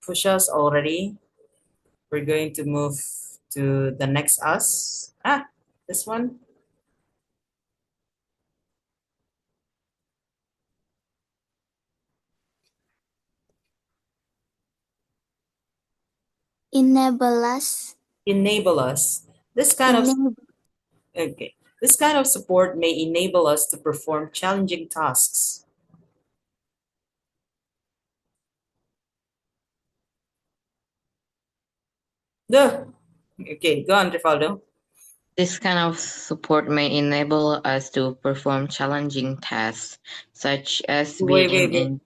push us already. We're going to move to the next us. This one. Enable us. Enable us. This kind of Enable. okay. This kind of support may enable us to perform challenging tasks. Duh. Okay, go on, Rifaldo. This kind of support may enable us to perform challenging tasks, such as Wait, being wait, wait. in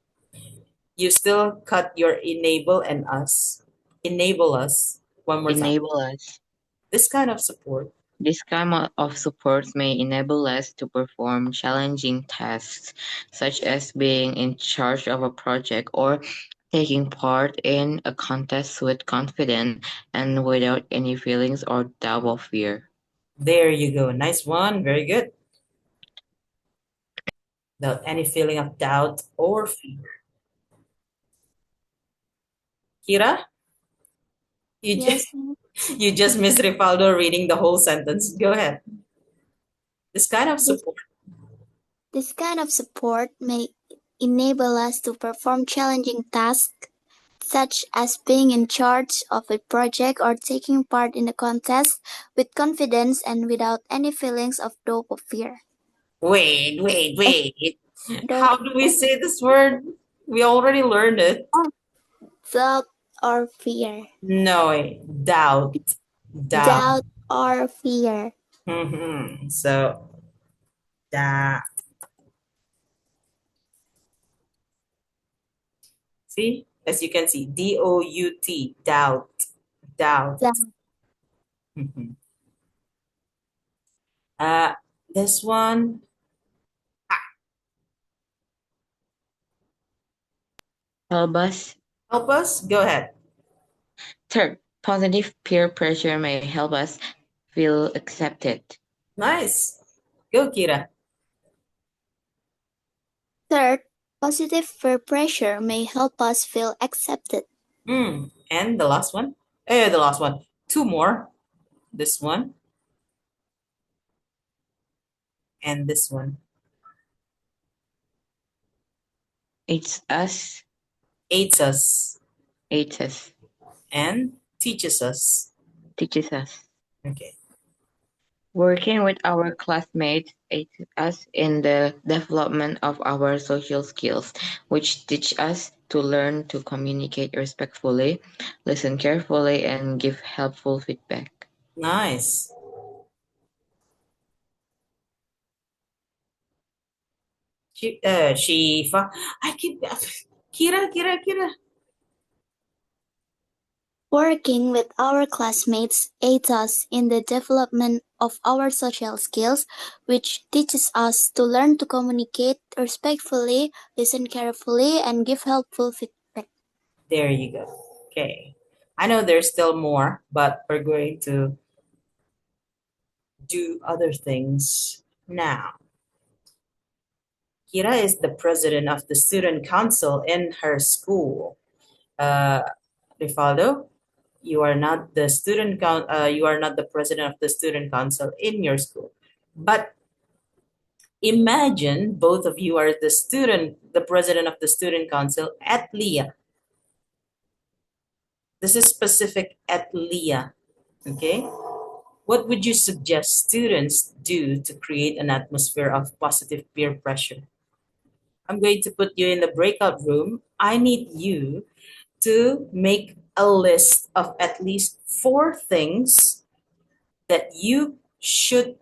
You still cut your enable and us. Enable us. One more time. enable us. This kind of support. This kind of support may enable us to perform challenging tasks, such as being in charge of a project or taking part in a contest with confidence and without any feelings or doubt or fear. There you go. Nice one. Very good. Without any feeling of doubt or fear. Kira, you just Yes, ma'am. you just missed Rifaldo reading the whole sentence. Go ahead. This kind of This, support. this kind of support may enable us to perform challenging tasks, such as being in charge of a project or taking part in a contest with confidence and without any feelings of doubt or fear. Wait, wait, Eh, wait. doubt, How do we say this word? We already learned it. doubt or fear. No, doubt. Doubt. Doubt or fear. So, da. See? As you can see, D-O-U-T, doubt. Doubt. Doubt. Mhm. Uh, this one, Help us. help us? Go ahead. Third, positive peer pressure may help us feel accepted. Nice. Go, Kira. Third, positive peer pressure may help us feel accepted. And the last one? The last one. Two more. This one and this one. It's us, Aids us aids us, and teaches us. teaches us. Okay. Working with our classmates aids us in the development of our social skills, which teach us to learn to communicate respectfully, listen carefully, and give helpful feedback. Nice. Shifa. I keep Kira. Working with our classmates aids us in the development of our social skills, which teaches us to learn to communicate respectfully, listen carefully, and give helpful feedback. There you go. Okay. I know there's still more, but we're going to do other things now. Kira is the president of the student council in her school. Uh, Rifaldo, you are not the you are not the president of the student council in your school. But imagine both of you are the president of the student council at LEA. This is specific at LEA. Okay. What would you suggest students do to create an atmosphere of positive peer pressure? I'm going to put you in the breakout room. I need you to make a list of at least four things that you should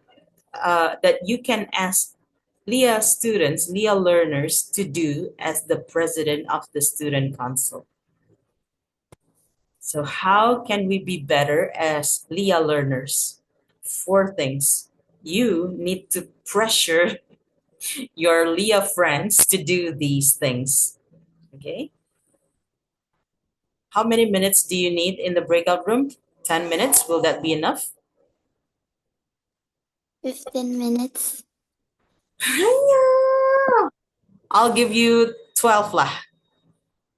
that you can ask LEA students, LEA learners to do as the president of the student council. So how can we be better as LEA learners? Four things. You need to pressure your LEA friends to do these things. Okay? How many minutes do you need in the breakout room? 10 minutes. Will that be enough? 15 minutes. I'll give you 12 lah.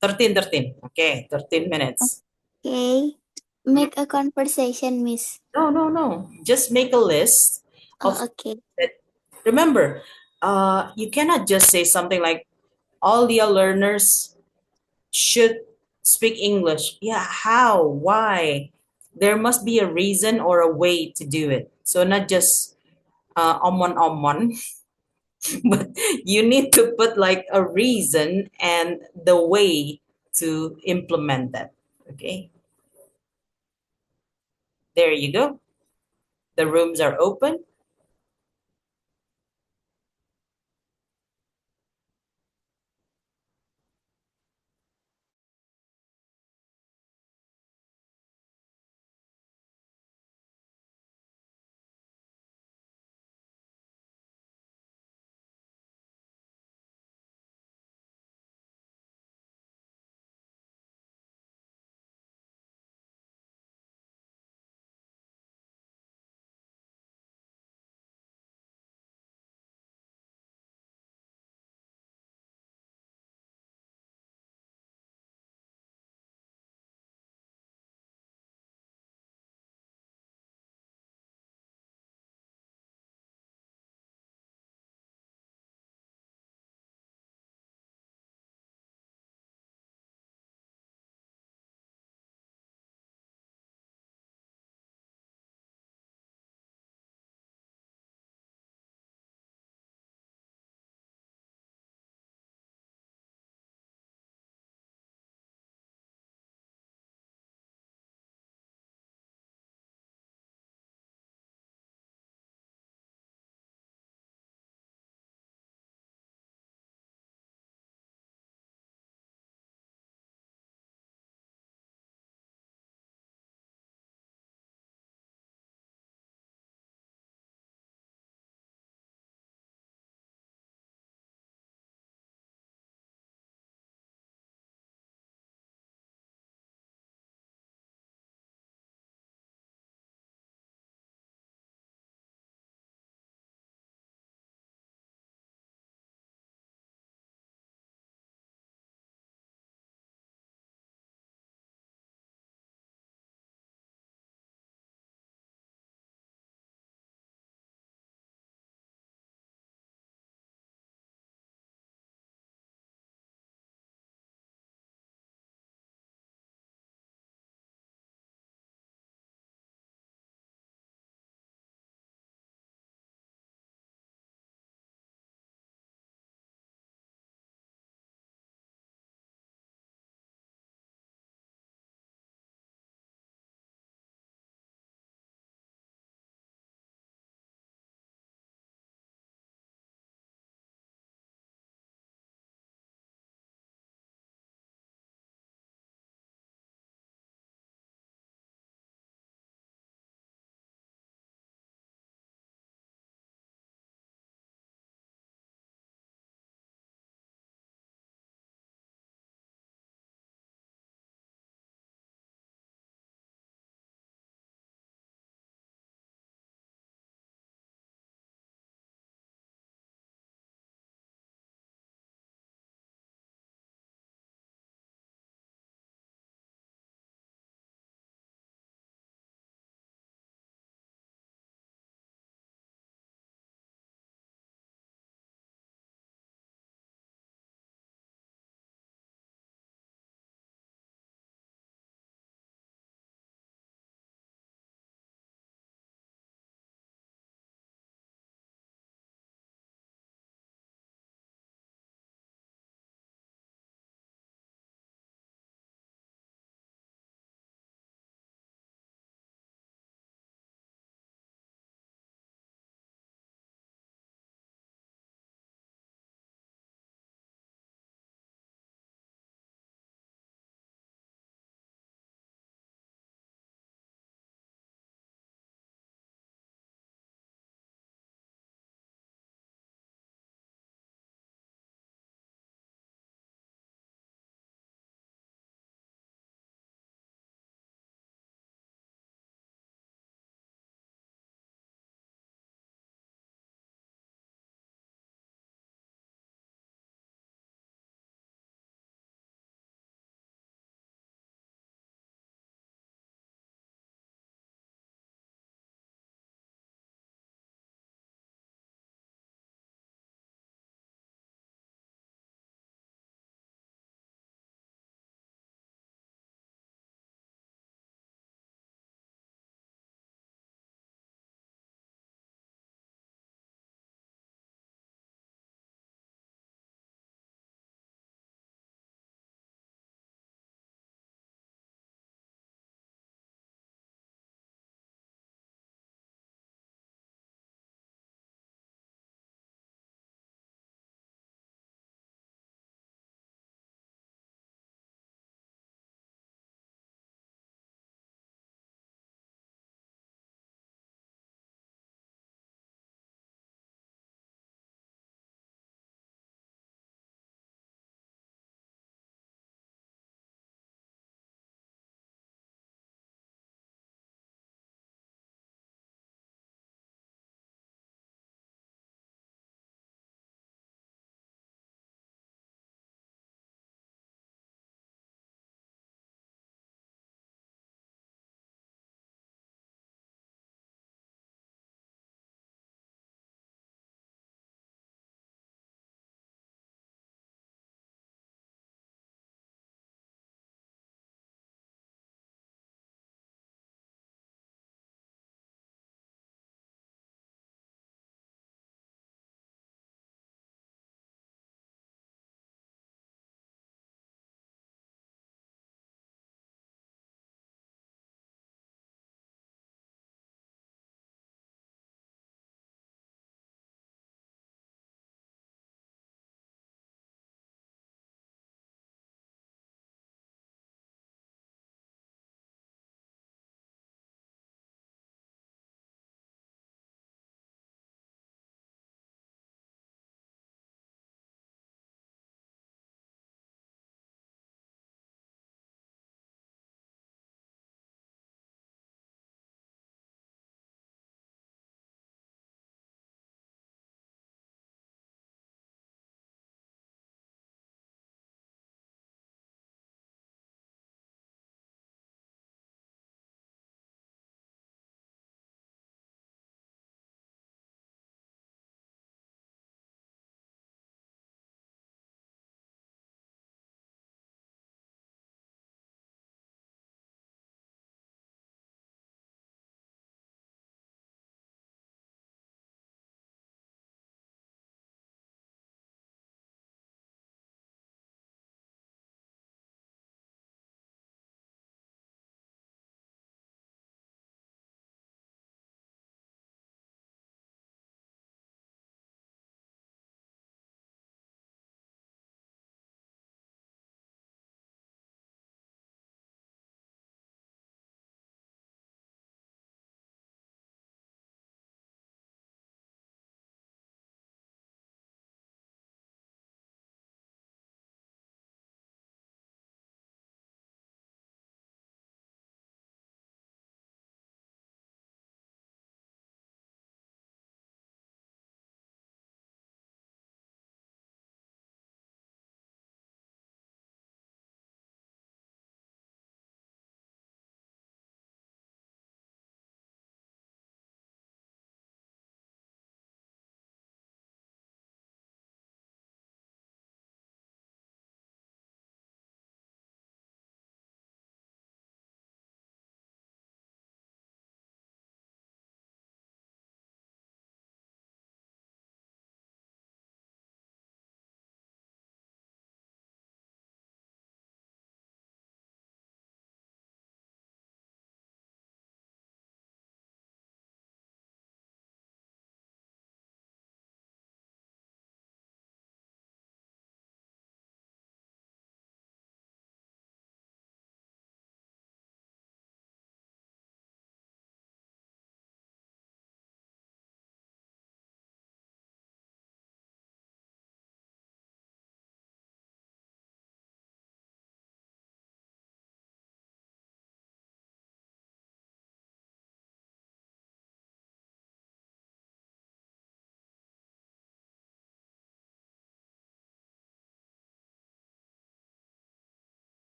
13. Okay, 13 minutes. Okay. Mhm. Make a conversation, miss. No, no, no. Just make a list of Oh, okay. that. Remember, you cannot just say something like all the learners should speak English. Yeah, how? Why? There must be a reason or a way to do it. So not just omon, but you need to put like a reason and the way to implement that. Okay, there you go. The rooms are open.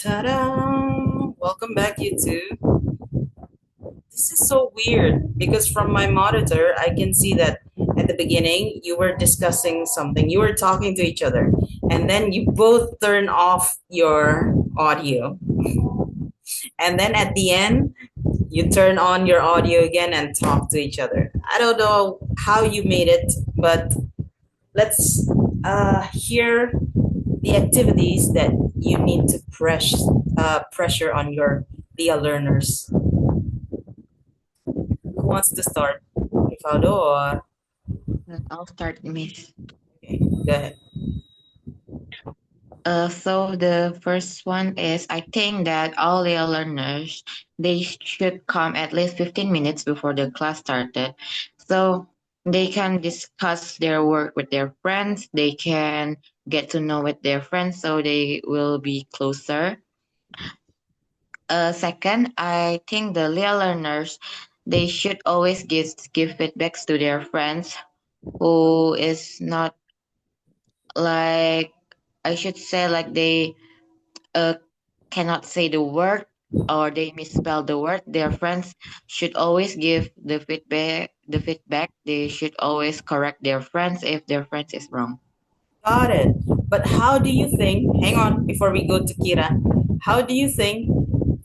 Ta-da! Welcome back, YouTube. This is so weird because from my monitor, I can see that at the beginning you were discussing something, you were talking to each other, and then you both turn off your audio. And then at the end, you turn on your audio again and talk to each other. I don't know how you made it, but let's hear the activities that you need to pressure on your Leah learners. Who wants to start? Rivaldo or I'll start, Miss. okay, go ahead. So the first one is I think that all the learners they should come at least 15 minutes before the class started, so they can discuss their work with their friends. They can get to know with their friends, so they will be closer. Second, I think the Leah learners they should always give feedbacks to their friends who is not like I should say like they uh, cannot say the word or they misspell the word. Their friends should always give the feedback. The feedback they should always correct their friends if their friends is wrong. Got it. But how do you think, hang on before we go to Kira, how do you think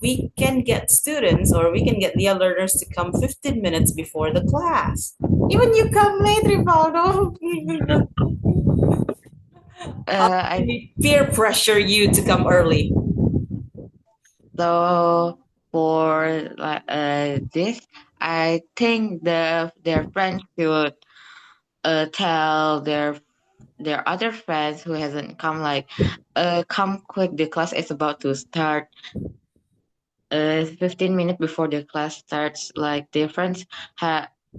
we can get students or we can get Leah learners to come 15 minutes before the class? Even you come late, Rivaldo. How can I we peer pressure you to come early? so for this, I think their friends should tell their other friends who hasn't come like come quick, the class is about to start. 15 minutes before the class starts, like their friends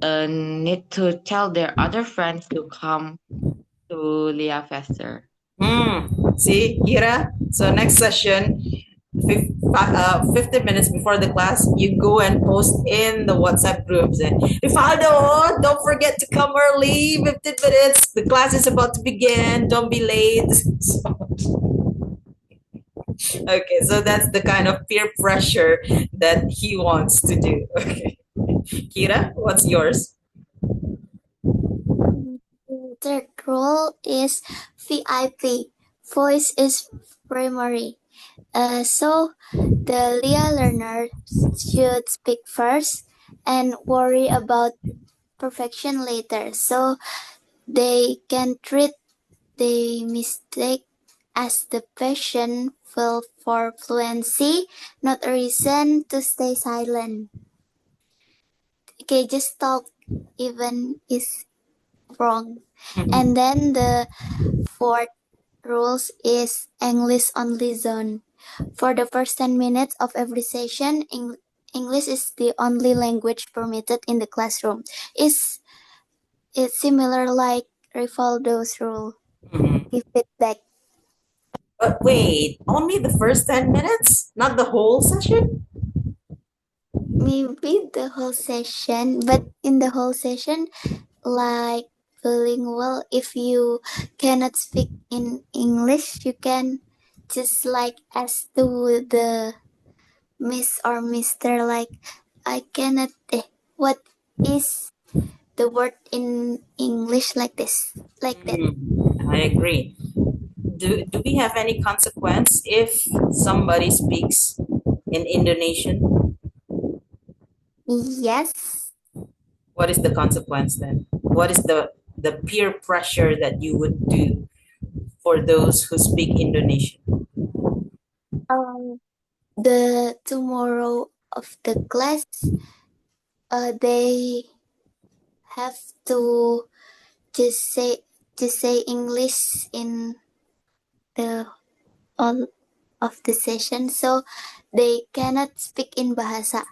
need to tell their other friends to come to Leah faster. See, Kira? So next session, 15 minutes before the class, you go and post in the WhatsApp groups. And Rifaldo, don't forget to come early. 15 minutes. The class is about to begin. Don't be late. Okay, so that's the kind of peer pressure that he wants to do. Okay, Kira, what's yours? The third rule is VIP. Voice is primary. So the Leah learners should speak first and worry about perfection later. So they can treat the mistake as the passion for fluency, not a reason to stay silent. Okay, just talk even is wrong. And then the fourth rules is English only zone. For the first 10 minutes of every session, English is the only language permitted in the classroom. Is it similar like Rivaldo's rule? Mhm. Give feedback. But wait, only the first 10 minutes? Not the whole session? Maybe the whole session, but in the whole session, like bilingual, if you cannot speak in English, you can just like ask to the Miss or Mister, like I cannot. What is the word in English like this? Like that. I agree. Do we have any consequence if somebody speaks in Indonesian? Yes. What is the consequence then? What is the peer pressure that you would do for those who speak Indonesian? Um. The tomorrow of the class, they have to just say English in the all of the session, so they cannot speak in bahasa.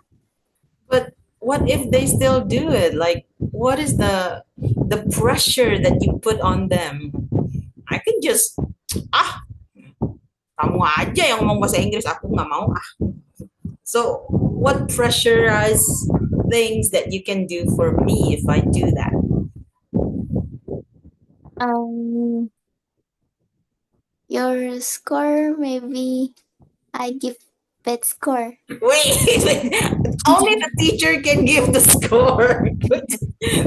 But what if they still do it? Like, what is the pressure that you put on them? I can just ah, kamu aja yang ngomong bahasa Inggris, aku nggak mau ah. So, what pressurized things that you can do for me if I do that? Um, your score maybe I give that score. Wait, only the teacher can give the score.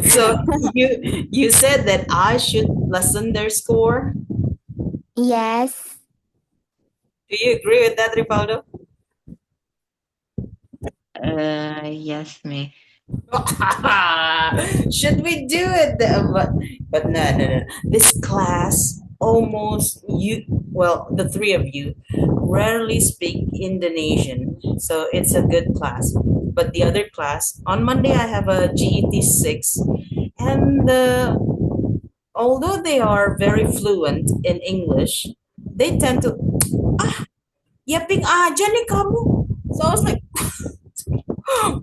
So you said that I should lessen their score. Yes. Do you agree with that, Ripaldo? Yes, Miss. Should we do it? But no, no, no. This class almost you. Well, the three of you rarely speak Indonesian, so it's a good class. But the other class on Monday, I have a GET 6, and although they are very fluent in English, they tend to yaping aja nih kamu. So I was like,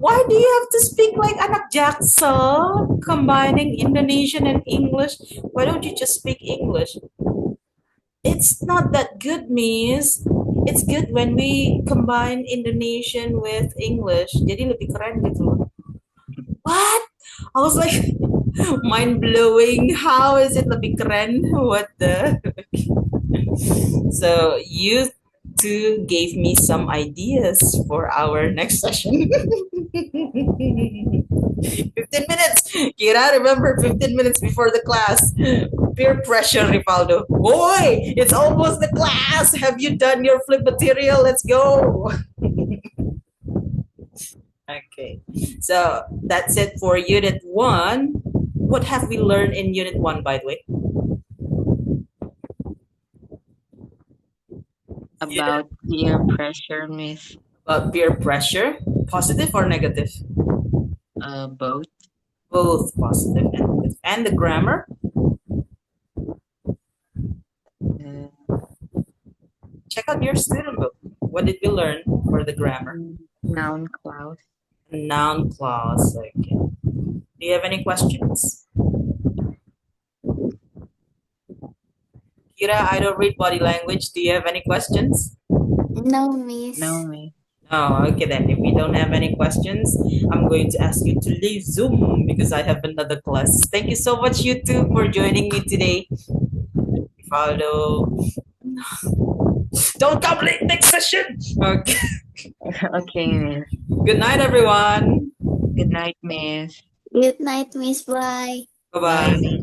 why do you have to speak like anak jaksel, combining Indonesian and English? Why don't you just speak English? It's not that good, Miss. It's good when we combine Indonesian with English. Jadi lebih keren gitu loh. What? I was like, mind blowing. How is it lebih keren? What the? So you two gave me some ideas for our next session. 15 minutes. Kira, remember 15 minutes before the class. Peer pressure, Ripaldo. Boy, it's almost the class. Have you done your flip material? Let's go. Okay. So that's it for Unit 1. What have we learned in Unit 1, by the way? Unit About peer pressure, Miss. about peer pressure. Positive or negative? Both. Both positive and negative. And the grammar? Uh, Check out your student book. What did we learn for the grammar? Noun clause. Noun clause. Okay. Do you have any questions? Kira, I don't read body language. Do you have any questions? No, miss. No, Miss. Oh, okay then. If you don't have any questions, I'm going to ask you to leave Zoom because I have another class. Thank you so much, you two, for joining me today. Follow. Don't come late next session. Okay. Okay, Miss. Good night, everyone. Good night, Miss. Good night, miss. Bye. Bye Bye, bye. Miss.